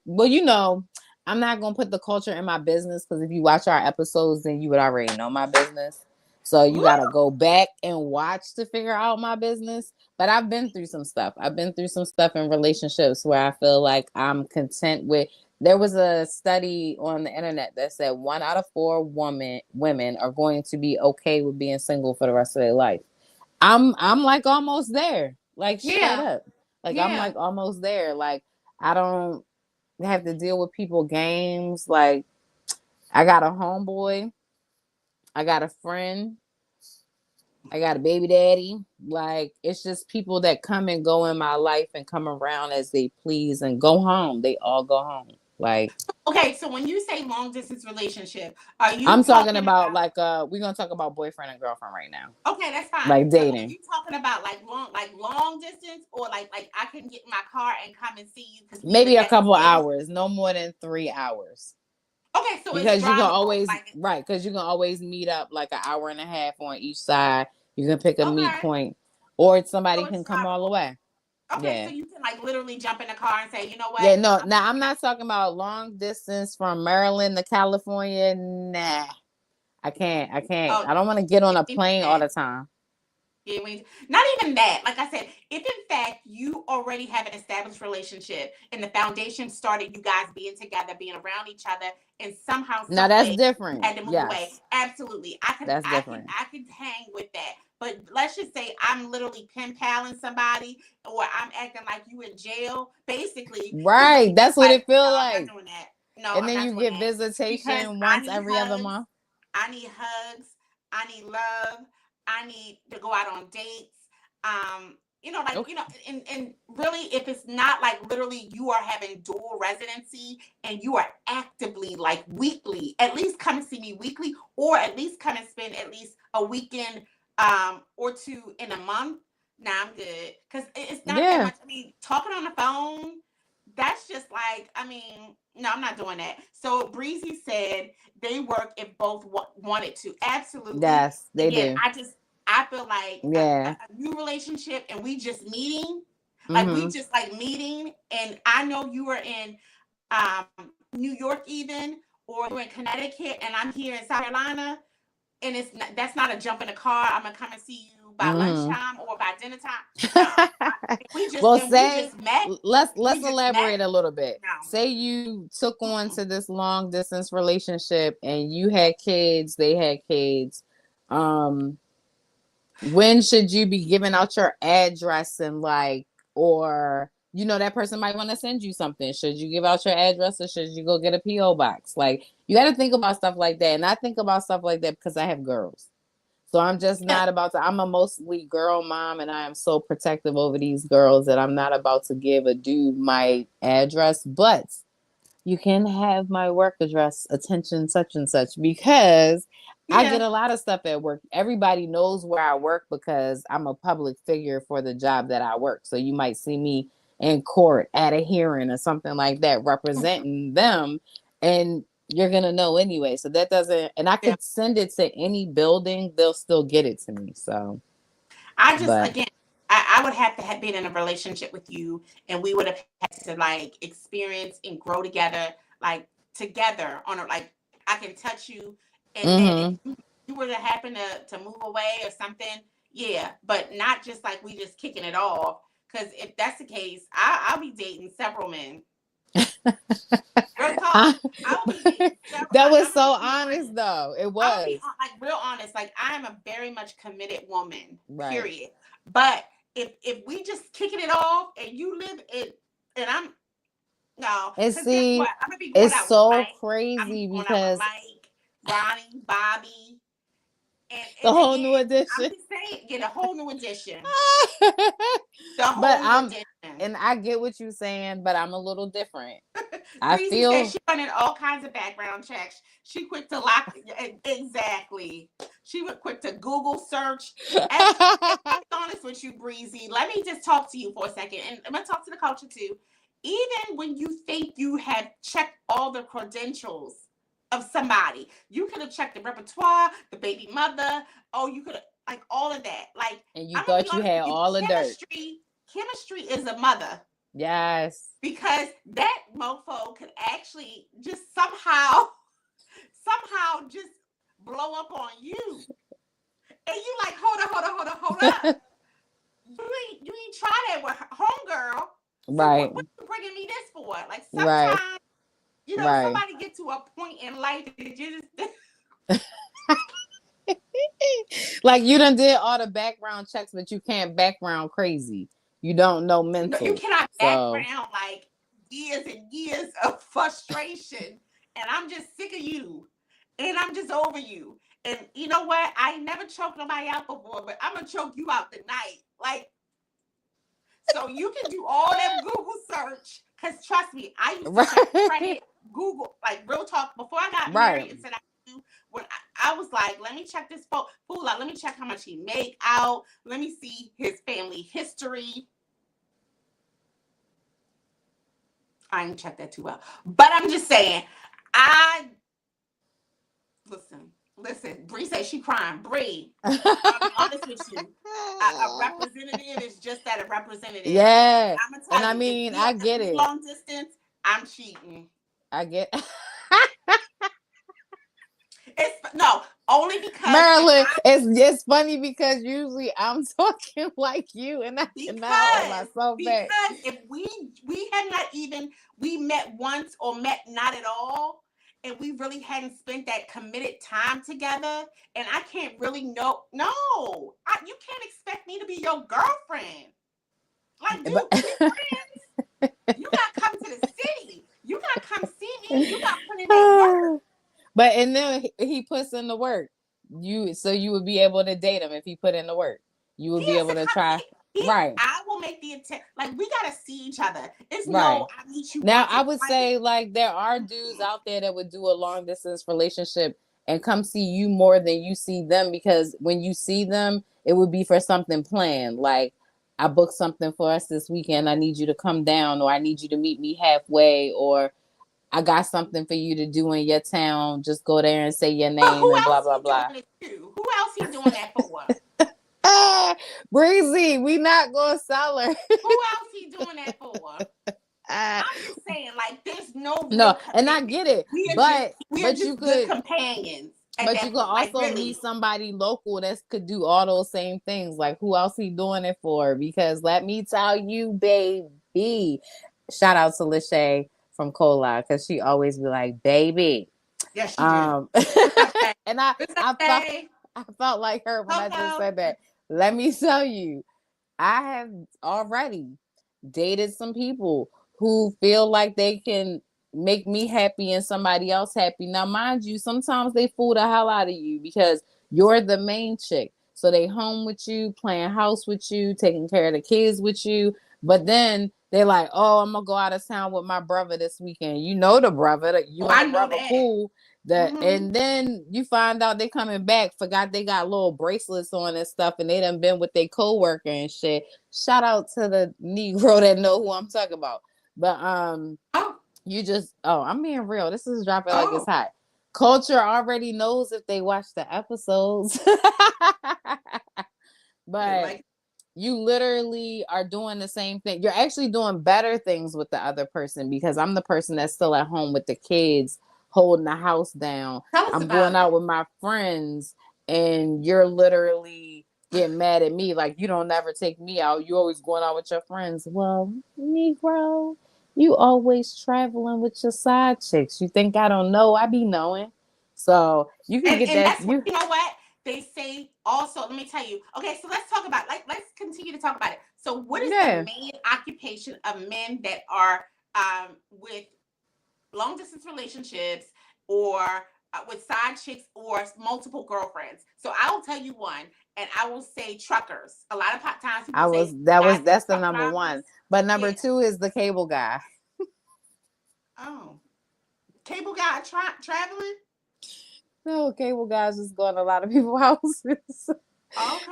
well, I'm not gonna put the culture in my business because if you watch our episodes, then you would already know my business. So you Woo! gotta go back and watch to figure out my business. But I've been through some stuff. I've been through some stuff in relationships where I feel like I'm content with. There was a study on the internet that said 1 out of 4 women are going to be okay with being single for the rest of their life. I'm like almost there. Like straight Yeah, up. Like I'm yeah. like almost there. Like I don't have to deal with people games. Like I got a homeboy, I got a friend, I got a baby daddy. Like it's just people that come and go in my life and come around as they please and go home. They all go home. Like Okay, so when you say long distance relationship, are you I'm talking talking about about like we're gonna talk about boyfriend and girlfriend right now. okay, that's fine. Like But are dating. you talking about like long distance or like I can get in my car and come and see you because we in the Maybe a next couple state? hours, no more than 3 hours. Okay, so it's Because you can drivable. always Like right, because you can always meet up like an hour and a half on each side. You can pick a meet okay, point, or so somebody it's can come all the drivable. way. Okay, so Yeah. you can like literally jump in the car and say, you know what? Yeah, no, I'm now I'm picking up. not talking about long distance from Maryland to California. Nah. I can't. I can't. Oh, I don't want to get on yeah, a we need plane all that. the time. Yeah, not even that. Like I said, if in fact you already have an established relationship and the foundation started you guys being together, being around each other, and somehow, Now some that's way you different. had to move away, Yes. absolutely, That's different. I can hang with that. But let's just say I'm literally pen paling somebody, or I'm acting like you in jail, basically. You know, Right. it's That's just what like, it no, feel I'm not like. doing that. No, And I'm then not you doing get that because visitation I once need every other hugs. month. I need hugs. I need love. I need to go out on dates. Like, Okay. and really, if it's not like literally you are having dual residency and you are actively like weekly, at least come and see me weekly, or at least come and spend at least a weekend or two in a month. Nah, I'm good. Because it's not that Yeah. much. I mean, talking on the phone, that's just like, I mean, no, I'm not doing that. So Breezy said they work if both wanted to. Absolutely. Yes, they Again, do. I feel like Yeah. a new relationship and we just meeting, like we Mm-hmm. just like meeting, and I know you are in New York even, or you're in Connecticut, and I'm here in South Carolina, and that's not a jump in the car. I'm gonna come and see you by Mm-hmm. lunchtime or by dinner time. No, Well, we say just met. let's We just met. elaborate a little bit. No. Say you took on Mm-mm. to this long distance relationship and you had kids, they had kids. Um, when should you be giving out your address and like, or that person might want to send you something? Should you give out your address or should you go get a PO box? Like you got to think about stuff like that, and I think about stuff like that because I have girls. So I'm just Yeah. not about to. I'm a mostly girl mom, and I am so protective over these girls that I'm not about to give a dude my address. But you can have my work address, attention such and such, because I get Yeah. a lot of stuff at work. Everybody knows where I work because I'm a public figure for the job that I work. So you might see me in court at a hearing or something like that representing them, and you're going to know anyway. So that doesn't, and I Yeah. could send it to any building, they'll still get it to me. So, I just but again, I would have to have been in a relationship with you, and we would have had to like experience and grow together, like together on a like I can touch you, and then if mm-hmm. you were to happen to move away or something, yeah, but not just like we just kicking it off. Because if that's the case, I'll be dating several men. Real talk. I, I'll be dating several. that was I'm gonna so be honest honest. though. It I'm gonna be was. like real honest. Like I am a very much committed woman. Right. Period. But if we just kicking it off and you live it and I'm no, And because guess what? see, I'm gonna be going it's out with so Mike. I'm gonna crazy be going out with because Mike, Ronnie, Bobby, the and whole new again, I'm edition. just saying, get a whole new edition. The But whole new edition. and I get what you're saying, but I'm a little different. I Breezy says feel she running all kinds of background checks. She quick to lock exactly. She was quick to Google search. And to be honest with with you, Breezy. Let me just talk to you for a second, and I'm gonna talk to the culture too. Even when you think you have checked all the credentials of somebody, you could have checked the repertoire, the baby mother. Oh, you could have like all of that. Like, And you I'm gonna be thought you honest had with you, all the dirt. chemistry is a mother. Yes. Because that mofo could actually just somehow just blow up on you. And you like, hold up. You ain't try that with homegirl. So Right. what you bringing me this for? Like Right. sometimes, you know, Right. somebody get to a point in life that you just Like you done did all the background checks, but you can't background crazy. You don't know mental. you cannot So background like years and years of frustration. And I'm just sick of you. And I'm just over you. And you know what? I ain't never choked nobody out before, but I'm gonna choke you out tonight. Like, so you can do all that Google search. Cause trust me, I used to check right. credit, Google, like real talk. Before I got Right. married and said I do, when I was like, let me check this fool out. Let me check how much he make out. Let me see his family history. I ain't checked that too well. But I'm just saying, I listen, Bree said she crying. Bree, I'll be honest with you. A representative is just that, a representative. Yeah. I'm gonna And tell I you, mean, I get if we it. long distance, I'm cheating. I get It's no, only because Marilyn, it's funny because usually I'm talking like you and I cannot hold myself back. because if we had not even we met once or met not at all, and we really hadn't spent that committed time together, and I can't really know. No, you can't expect me to be your girlfriend. Like, dude, we friends. You gotta come to the city. You gotta come see me. You gotta put in that work. But and then he puts in the work. You would be able to date him if he put in the work. You would He be has able to to come try. see. Right. I will make the attempt. Like, we gotta see each other. It's Right. no, I meet you Now once I or would twice. say like there are dudes out there that would do a long distance relationship and come see you more than you see them, because when you see them, it would be for something planned. Like, I booked something for us this weekend. I need you to come down, or I need you to meet me halfway, or I got something for you to do in your town. Just go there and say your But name who and blah else blah he blah. doing it to? Who else he doing that for? Breezy, we not gonna sell her. Who else he doing that for? I'm just saying, like, there's no real No, and I commitment. get it, We are but just you good could, companions at but you that could point. Like, also really. meet somebody local that could do all those same things. Like, who else he doing it for? Because let me tell you, baby, shout out to Lachey from Cola, because she always be like, baby. Yes, she do. And I felt like her when I just said that. Let me tell you, I have already dated some people who feel like they can make me happy and somebody else happy. Now, mind you, sometimes they fool the hell out of you because you're the main chick. So they home with you, playing house with you, taking care of the kids with you. But then they're like, oh, I'm gonna go out of town with my brother this weekend. You know the brother, you and the brother cool. And then you find out they coming back, forgot they got little bracelets on and stuff, and they done been with their coworker and shit. Shout out to the Negro that know who I'm talking about. But I'm being real. This is dropping like it's hot. Culture already knows if they watch the episodes. But you literally are doing the same thing. You're actually doing better things with the other person, because I'm the person that's still at home with the kids, holding the house down. I'm going out with my friends, and you're literally getting mad at me like you don't never take me out. You always going out with your friends. Well, Negro, you always traveling with your side chicks. You think I don't know? I be knowing. So you can get that. You know what? They say also, let me tell you. Okay, so let's talk about, like, let's continue to talk about it. So what is the main occupation of men that are with long distance relationships, or with side chicks, or multiple girlfriends? So I will tell you one, and I will say truckers. A lot of times people that's the number one. But number two is the cable guy. Oh, cable guy traveling? No, cable guys just going to a lot of people's houses.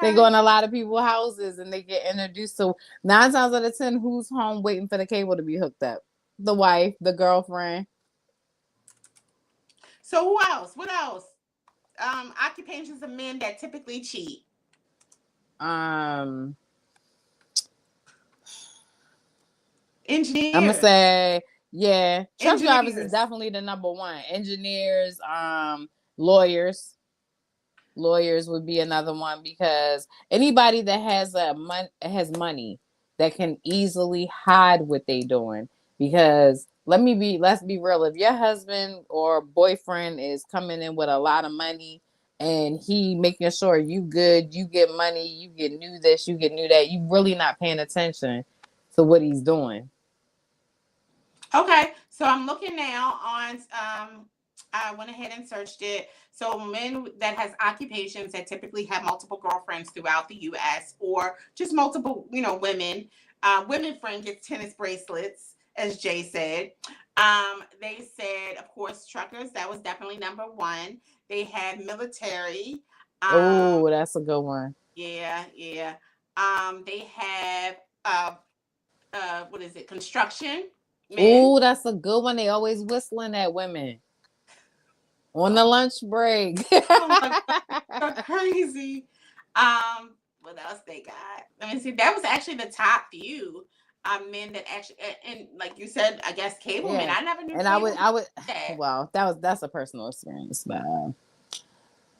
They go Okay. in a lot of people's houses and they get introduced to 9 times out of 10, who's home waiting for the cable to be hooked up? The wife, the girlfriend. So who else? What else? Occupations of men that typically cheat. Um, I'm gonna Engineers. say, yeah, truck drivers is Engineers. definitely the number one. Engineers, lawyers. Lawyers would be another one because anybody that has money that can easily hide what they doing. Because let's be real. If your husband or boyfriend is coming in with a lot of money and he making sure you good, you get money, you get new this, you get new that, you really not paying attention to what he's doing. Okay, so I'm looking now on. I went ahead and searched it. So men that has occupations that typically have multiple girlfriends throughout the U.S. or just multiple, women. Women friend gets tennis bracelets, as Jay said. They said, of course, truckers. That was definitely number one. They had military. Um, Oh, that's a good one. yeah, yeah. They have what is it? Construction men. Oh, that's a good one. They always whistling at women on the lunch break. Oh my god, so crazy. What else they got? Let me see. That was actually the top few men that actually, and like you said, I guess cable men. Yeah, I never knew and cable men I would. did that. Well, that's a personal experience, but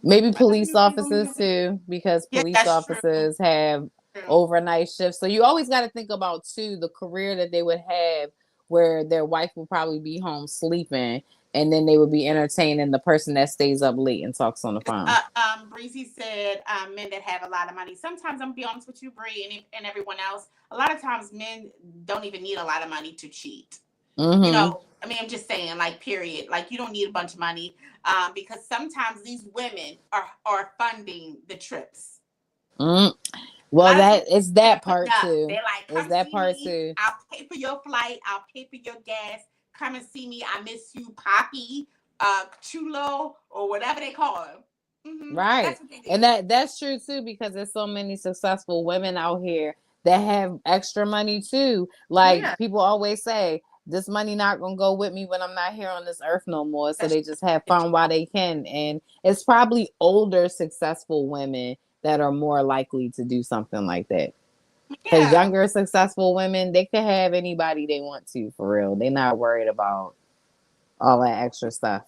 maybe I never police knew cable men officers did that. too, because Yeah, police that's true. officers have True. overnight shifts. So you always got to think about too the career that they would have, where their wife will probably be home sleeping, and then they would be entertaining the person that stays up late and talks on the phone. Breezy said men that have a lot of money. Sometimes I'm gonna be honest with you, Bree, and everyone else. A lot of times men don't even need a lot of money to cheat. Mm-hmm. I mean, I'm just saying, like, period. Like, you don't need a bunch of money because sometimes these women are funding the trips. Mm. A Well, lot of times that is they're that putting part up. too. They're like, Is come that see part me. too? I'll pay for your flight. I'll pay for your gas. Come and see me. I miss you, Poppy, Chulo, or whatever they call him. Right. That's what they And do. that's true too, because there's so many successful women out here that have extra money too. Like Yeah, people always say, this money not gonna go with me when I'm not here on this earth no more. So that's they just have true. fun while they can. And it's probably older successful women that are more likely to do something like that. Because Yeah. younger successful women, they could have anybody they want to for real. They're not worried about all that extra stuff.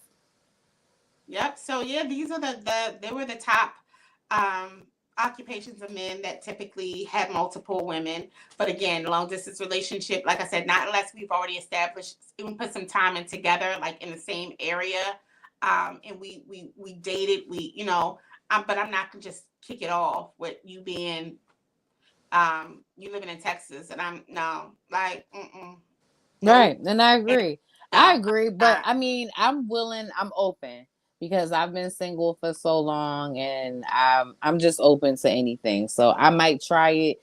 Yep. So yeah, these are they were the top um occupations of men that typically have multiple women. But again, long distance relationship, like I said, not unless we've already established we put some time in together, like in the same area. And we dated, but I'm not gonna just kick it off with you being you living in Texas and I'm no, like Right. nope. And I And agree. I no, I'm agree. But not. I mean, I'm willing, I'm open because I've been single for so long and I'm just open to anything. So I might try it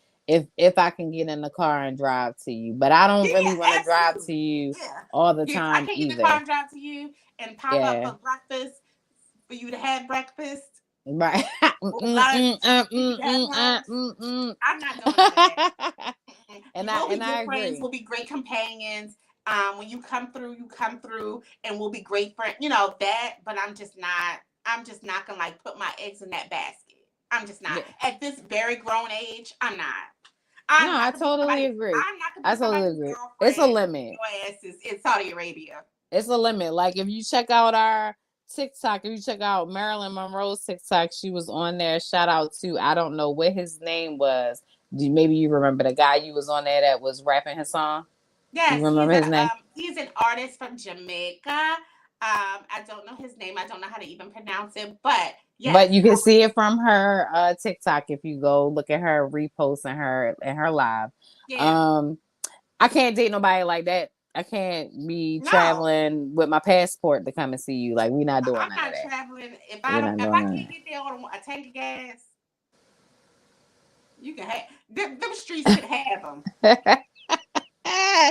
if I can get in the car and drive to you. But I don't really want Yeah, to drive absolutely. to you Yeah. all the If I time can get in the car either. and drive to you and pop up Yeah. for breakfast for you to have breakfast Right. or lunch for you to have lunch, I'm not doing none of that. And We'll be I good friends. agree. We'll be great companions. When you come through, and we'll be great friends. That. But I'm just not. I'm just not gonna like put my eggs in that basket. I'm just not Yeah. at this very grown age. I'm not. No, I totally agree. I'm not gonna I be totally somebody's agree. It's a girlfriend. limit. Your ass is in Saudi Arabia. It's a limit. Like if you check out our TikTok, if you check out Marilyn Monroe's TikTok, she was on there. Shout out to I don't know what his name was. Maybe you remember the guy you was on there that was rapping his song. You Yes, remember his name? he's an artist from Jamaica. I don't know his name. I don't know how to even pronounce it, but But yes, you can see it from her TikTok if you go look at her reposting her and her live. yeah. Um, I can't date nobody like that. I can't be No, traveling with my passport to come and see you. Like we're not doing I'm none of not that. traveling. We're not If doing I none of can't get there on a tank of gas, you can have them streets could have them. that.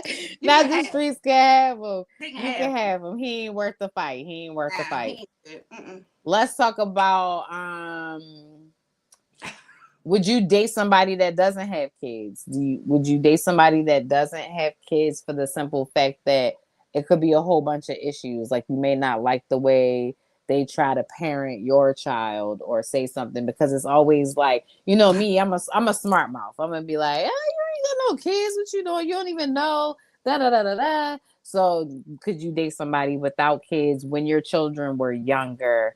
You can Not the have 'em. streets can have him. They can You have can 'em. have him. He ain't worth the fight. He ain't worth the Nah, fight. he ain't good. Mm-mm. Let's talk about would you date somebody that doesn't have kids? Would you date somebody that doesn't have kids for the simple fact that it could be a whole bunch of issues? Like you may not like the way they try to parent your child or say something because it's always like, you know me, I'm a smart mouth. I'm gonna be like, oh, you ain't got no kids. What you doing? You don't even know. Da da da da da. So could you date somebody without kids when your children were younger?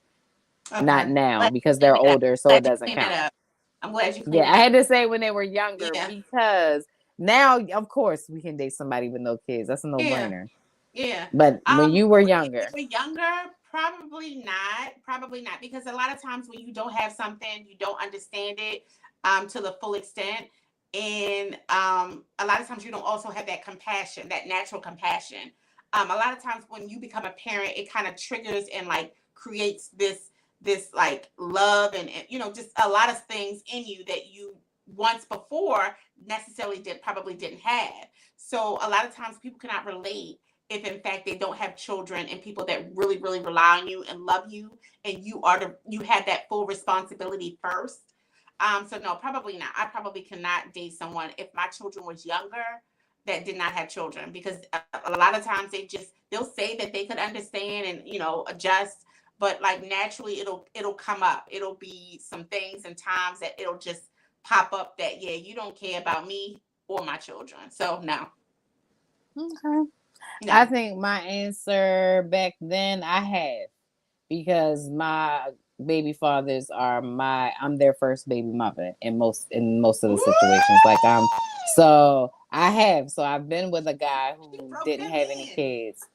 Not Okay. now Glad because you they're cleared it up. older, so it Glad you doesn't cleaned it count. up. I'm glad you Yeah, cleaned it I up. had to say when they were younger Yeah. because now, of course, we can date somebody with no kids. That's a no Yeah. brainer. Yeah. But when you were If they younger, were younger, probably not. Probably not. Because a lot of times when you don't have something, you don't understand it to the full extent. And a lot of times you don't also have that compassion, that natural compassion. A lot of times when you become a parent, it kind of triggers and like creates this like love and you know just a lot of things in you that you once before necessarily probably didn't have. So a lot of times people cannot relate if in fact they don't have children and people that really rely on you and love you and you have that full responsibility first. So no, probably not. I probably cannot date someone if my children was younger that did not have children because a lot of times they'll say that they could understand and you know adjust, but like naturally it'll come up. It'll be some things and times that it'll just pop up that yeah you don't care about me or my children. So no, okay. I no. think my answer back then I have because my baby fathers are I'm their first baby mother in most of the situations. Like I'm so I have so I've been with a guy She who broke didn't them have any in. kids.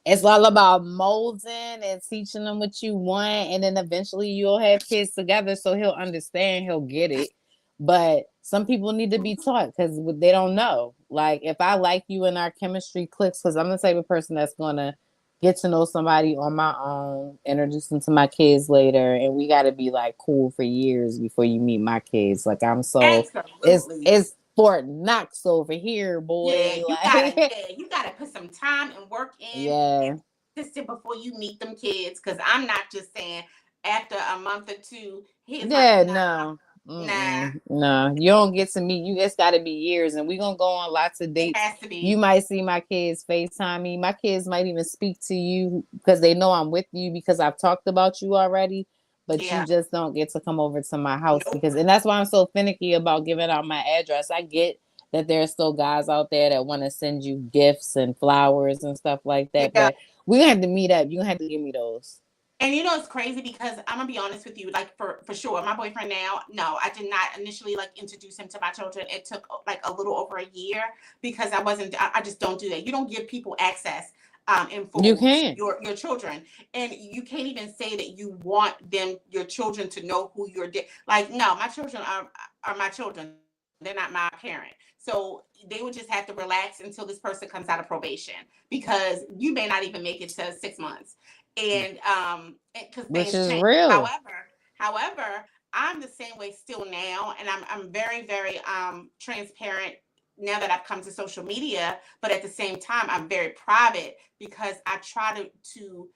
It's all about molding and teaching them what you want, and then eventually you'll have kids together, so he'll understand, he'll get it. But some people need to be taught because they don't know. Like if I like you and our chemistry clicks, because I'm the type of person that's gonna get to know somebody on my own, introduce them to my kids later, and we got to be like cool for years before you meet my kids. Like I'm so Absolutely. it's Fort Knox over here, Yeah, boy. you gotta, Like yeah, you gotta put some time and work in and yeah. consistent before you meet them kids. Cause I'm not just saying after a month or two, here's my Yeah, nah, no. nah. No, you don't get to meet. You just got to be years, and we gonna go on lots of It dates. has to You be. might see my kids FaceTime me. My kids might even speak to you because they know I'm with you because I've talked about you already. But you Yeah. just don't get to come over to my house Nope. and that's why I'm so finicky about giving out my address. I get that there are still guys out there that want to send you gifts and flowers and stuff like that, Yeah. but we're gonna have to meet up. You're gonna have to give me those. And you know it's crazy because I'm gonna be honest with you, like for sure, my boyfriend now, no, I did not initially like introduce him to my children. It took like a little over a year because I just don't do that. You don't give people access in You full to can. your children, and you can't even say that you want your children to know who like. No, my children are my children. They're not my parent. So they would just have to relax until this person comes out of probation because you may not even make it to 6 months and because Which things is change. real. However, I'm the same way still now, and I'm very transparent now that I've come to social media. But at the same time, I'm very private because I try to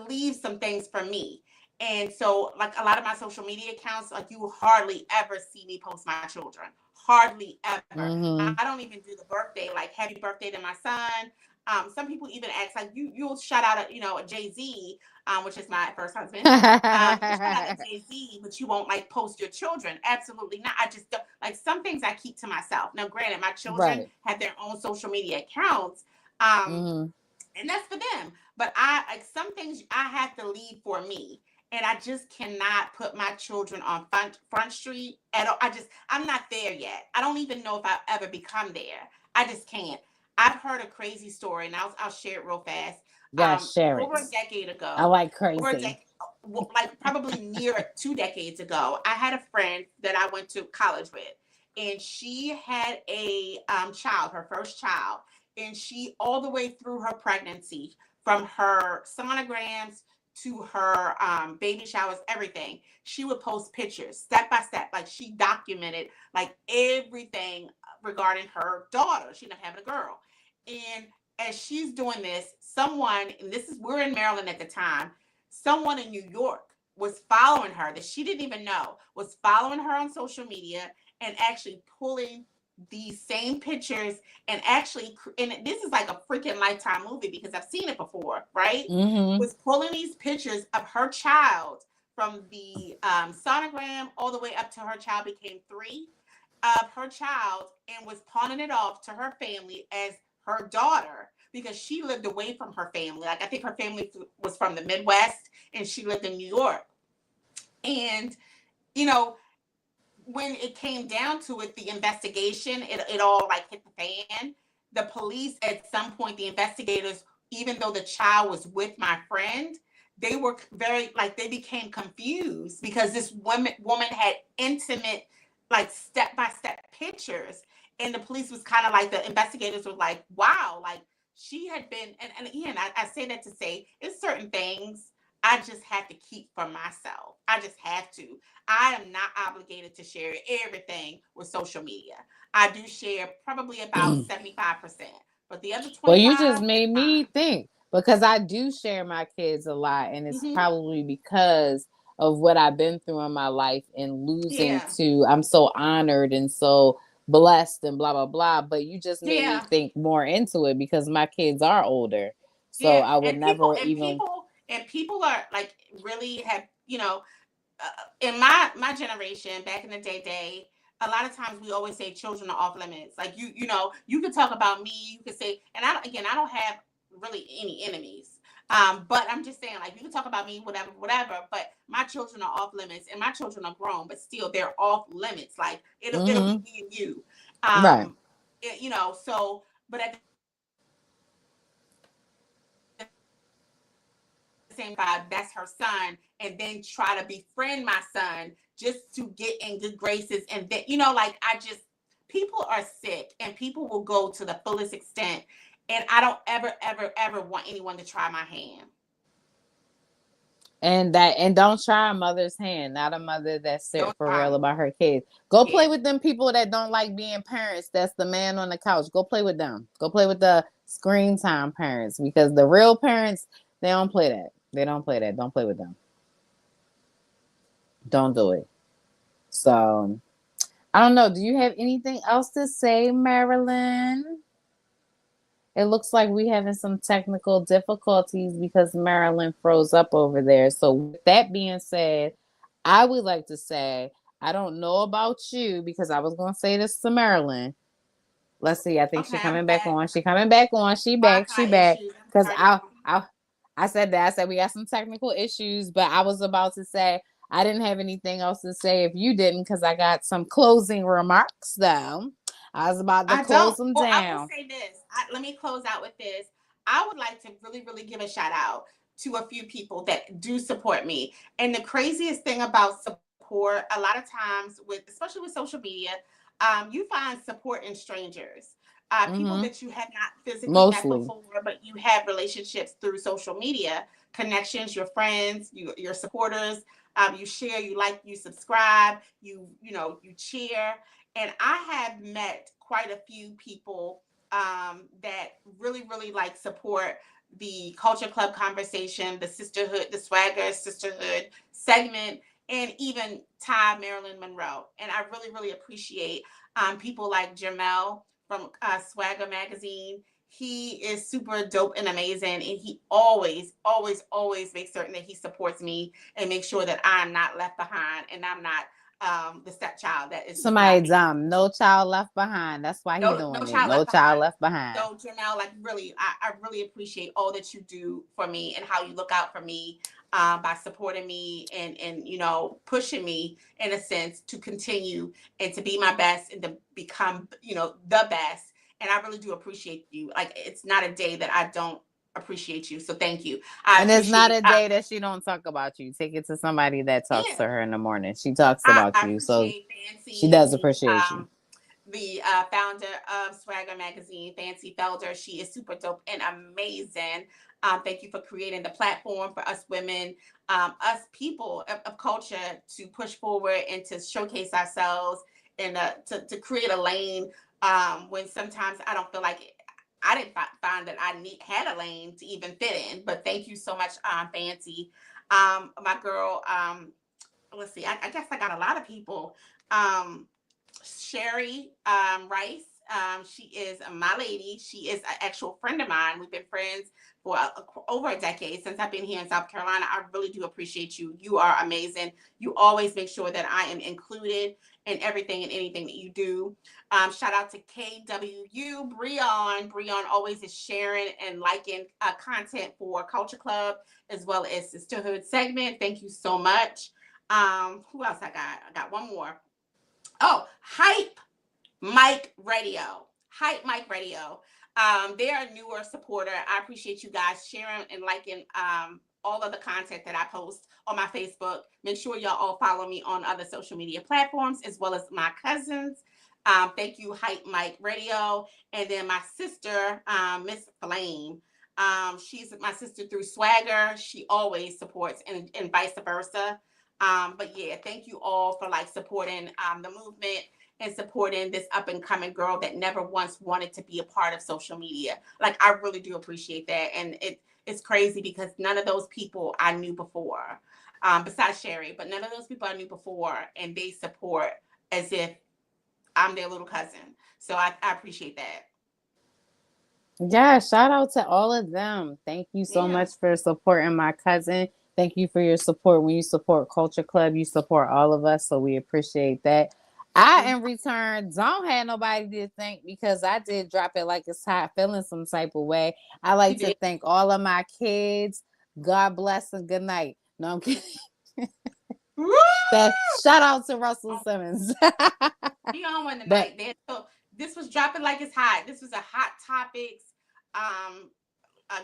leave some things for me. And so, like a lot of my social media accounts, like you will hardly ever see me post my children. Hardly ever. I Mm-hmm. don't even do the birthday, like happy birthday to my son. Some people even ask, like you'll shout out a a Jay Z, which is my first husband. You'll shout out a Jay Z, but you won't like post your children. Absolutely not. I just don't like some things I keep to myself. Now, granted, my children Right. have their own social media accounts. Um, Mm-hmm. and that's for them. But I like some things I have to leave for me. And I just cannot put my children on front street at all. I'm not there yet. I don't even know if I'll ever become there. I just can't. I've heard a crazy story, and I'll share it real fast. Yeah, share Over a it. decade I ago, like over a crazy. decade, like probably near 2 decades ago, I had a friend that I went to college with, and she had a child, her first child, and she all the way through her pregnancy, from her sonograms to her baby showers, everything. She would post pictures step by step, like she documented like everything regarding her daughter. She ended up having a girl, and as she's doing this, someone, and this is we're in Maryland at the time, someone in New York was following her that she didn't even know, was following her on social media and actually pulling these same pictures and actually, and this is like a freaking Lifetime movie because I've seen it before, right? Mm-hmm. Was pulling these pictures of her child from the sonogram all the way up to her child became 3 of her child and was pawning it off to her family as her daughter because she lived away from her family. Like I think her family was from the Midwest and she lived in New York. And, you know, when it came down to it, the investigation, it all like hit the fan. The police, at some point, the investigators, even though the child was with my friend, they were very like they became confused because this woman had intimate, like step by step pictures, and the police was kind of like the investigators were like, wow, like she had been, and again, I say that to say it's certain things I just have to keep for myself. I just have to. I am not obligated to share everything with social media. I do share probably about 75%, but the other Well, you just 25 is made me mine. think because I do share my kids a lot, and it's Hmm. probably because of what I've been through in my life and losing Yeah. to. I'm so honored and so blessed and blah blah blah. But you just made me Yeah. think more into it because my kids are older, so Yeah. I would And people never and even. people and people are like really have, in my generation back in the day, a lot of times we always say children are off limits. Like you could talk about me, you could say, and I don't have really any enemies. But I'm just saying, like, you can talk about me, whatever, but my children are off limits and my children are grown, but still they're off limits. Like it'll be Hmm. me and you. Right. So but at the same time, that's her son, and then try to befriend my son just to get in good graces. And then, like I just, people are sick and people will go to the fullest extent. And I don't ever, ever, ever want anyone to try my hand. And don't try a mother's hand, not a mother that's Don't for try real me. about her kids. Go Yeah. play with them people that don't like being parents. That's the man on the couch. Go play with them. Go play with the screen time parents because the real parents, they don't play that. They don't play that. Don't play with them. Don't do it. So I don't know. Do you have anything else to say, Marilyn? It looks like we having some technical difficulties because Marilyn froze up over there. So with that being said, I would like to say I don't know about you because I was gonna say this to Marilyn. Let's see. I think Okay, she I'm coming back back. on. She coming back on. She back. She Wi-Fi back. issues. I'm Cause sorry. I said that. I said we got some technical issues, but I was about to say I didn't have anything else to say if you didn't, because I got some closing remarks though. I was about to I close don't. them Well, I will down. say this. Let me close out with this. I would like to really, really give a shout out to a few people that do support me. And the craziest thing about support, a lot of times especially with social media, you find support in strangers. People Mm-hmm. that you have not physically met Mostly. before, but you have relationships through social media connections, your friends, your supporters. You share, you like, you subscribe, you cheer, and I have met quite a few people that really, really like support the culture club conversation, the sisterhood, the swagger sisterhood segment, and even Ty Marilyn Monroe. And I really, really appreciate people like Jamel from Swagger Magazine. He is super dope and amazing, and he always, always, always makes certain that he supports me and makes sure that I'm not left behind and I'm not the stepchild that is just not Somebody being dumb. No child left behind. That's why he no doing it. child No left child behind. left behind. So Janelle, like really, I really appreciate all that you do for me and how you look out for me by supporting me and pushing me in a sense to continue and to be my best and to become the best. And I really do appreciate you. Like it's not a day that I don't appreciate you. So thank you. I And it's not appreciate a day that she don't talk about you. Take it to somebody that talks to yeah. her in the morning. She talks I, about I you. So appreciate she Fancy, does appreciate you. the founder of Swagger Magazine, Fancy Felder. She is super dope and amazing. Thank you for creating the platform for us women, us people of culture to push forward and to showcase ourselves and to create a lane when sometimes I don't feel like it. I didn't find that I had a lane to even fit in, but thank you so much, Fancy. My girl, let's see, I guess I got a lot of people. Um, Sherry Rice. She is my lady. She is an actual friend of mine. We've been friends for over a decade since I've been here in South Carolina. I really do appreciate you. You are amazing. You always make sure that I am included in everything and anything that you do. Shout out to KWU, Breon. Breon always is sharing and liking content for Culture Club as well as Sisterhood segment. Thank you so much. Who else I got? I got one more. Oh, Hype Mike Radio. Hype Mike Radio. They are a newer supporter. I appreciate you guys sharing and liking all of the content that I post on my Facebook. Make sure y'all all follow me on other social media platforms as well as my cousins. Thank you, Hype Mike Radio. And then my sister, Miss Flame. She's my sister through Swagger. She always supports and vice versa. But yeah, thank you all for like supporting the movement and supporting this up and coming girl that never once wanted to be a part of social media. Like I really do appreciate that. And it's crazy because none of those people I knew before, besides Sherry, but none of those people I knew before, and they support as if I'm their little cousin. So I appreciate that. Yeah, shout out to all of them. Thank you so much for supporting my cousin. Thank you for your support. When you support Culture Club, you support all of us. So we appreciate that. I, in return, don't have nobody to thank because I did drop it like it's hot, feeling some type of way. I like to thank all of my kids. God bless and good night. No, I'm kidding. Shout out to Russell Simmons. Be on one tonight. So this was dropping like it's hot. This was a Hot Topics.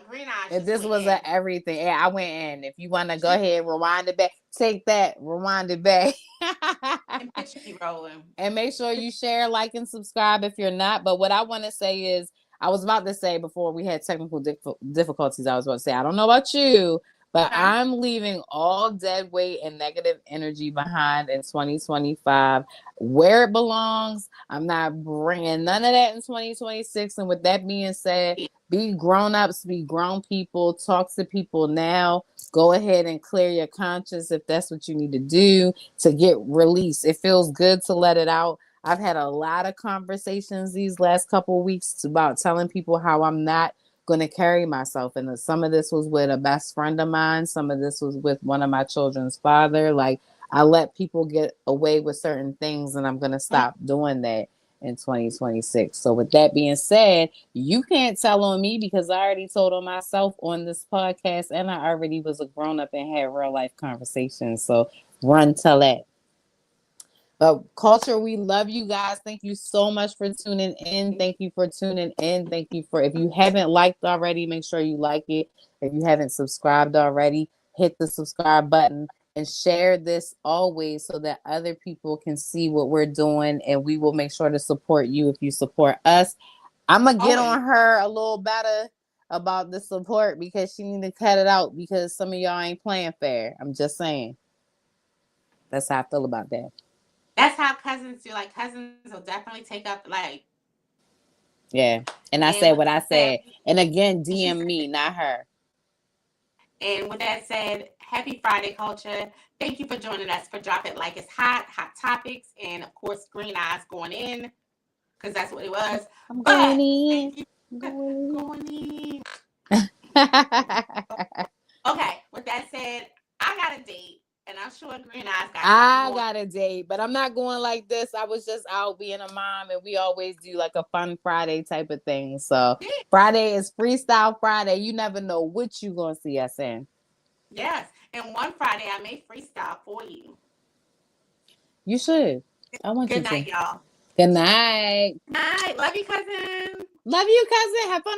Green Eyes. This was everything. Yeah, I went in. If you want to go ahead, rewind it back. Take that, rewind it back. And picture me rolling. And make sure you share, like, and subscribe if you're not. But what I want to say is, I was about to say before we had technical difficulties, I was about to say, I don't know about you, but I'm leaving all dead weight and negative energy behind in 2025 where it belongs. I'm not bringing none of that in 2026. And with that being said, be grown-ups, be grown people, talk to people now. Go ahead and clear your conscience if that's what you need to do to get released. It feels good to let it out. I've had a lot of conversations these last couple of weeks about telling people how I'm not going to carry myself. And some of this was with a best friend of mine. Some of this was with one of my children's father. Like, I let people get away with certain things, and I'm going to stop doing that in 2026. So with that being said, you can't tell on me because I already told on myself on this podcast, and I already was a grown-up and had real life conversations. So run tell that. But Culture, we love you guys. Thank you so much for tuning in. Thank you for tuning in. Thank you for, if you haven't liked already, make sure you like it. If you haven't subscribed already, hit the subscribe button and share this always so that other people can see what we're doing, and we will make sure to support you if you support us. I'm going to get on her a little better about the support because she need to cut it out because some of y'all ain't playing fair. I'm just saying. That's how I feel about that. That's how cousins do. Like, cousins will definitely take up, like. Yeah. And I said what I said. And again, DM me, not her. And with that said, happy Friday, Culture. Thank you for joining us for Drop It Like It's Hot, Hot Topics, and of course, Green Eyes going in, because that's what it was. I'm going in. Going in. Okay, with that said, I got a date. And I'm sure Green Eyes got a date, but I'm not going like this. I was just out being a mom, and we always do like a fun Friday type of thing. So Friday is Freestyle Friday. You never know what you're going to see us in. Yes. And one Friday, I may freestyle for you. You should. I want you to. Good night, y'all. Good night. Night. Love you, cousin. Love you, cousin. Have fun.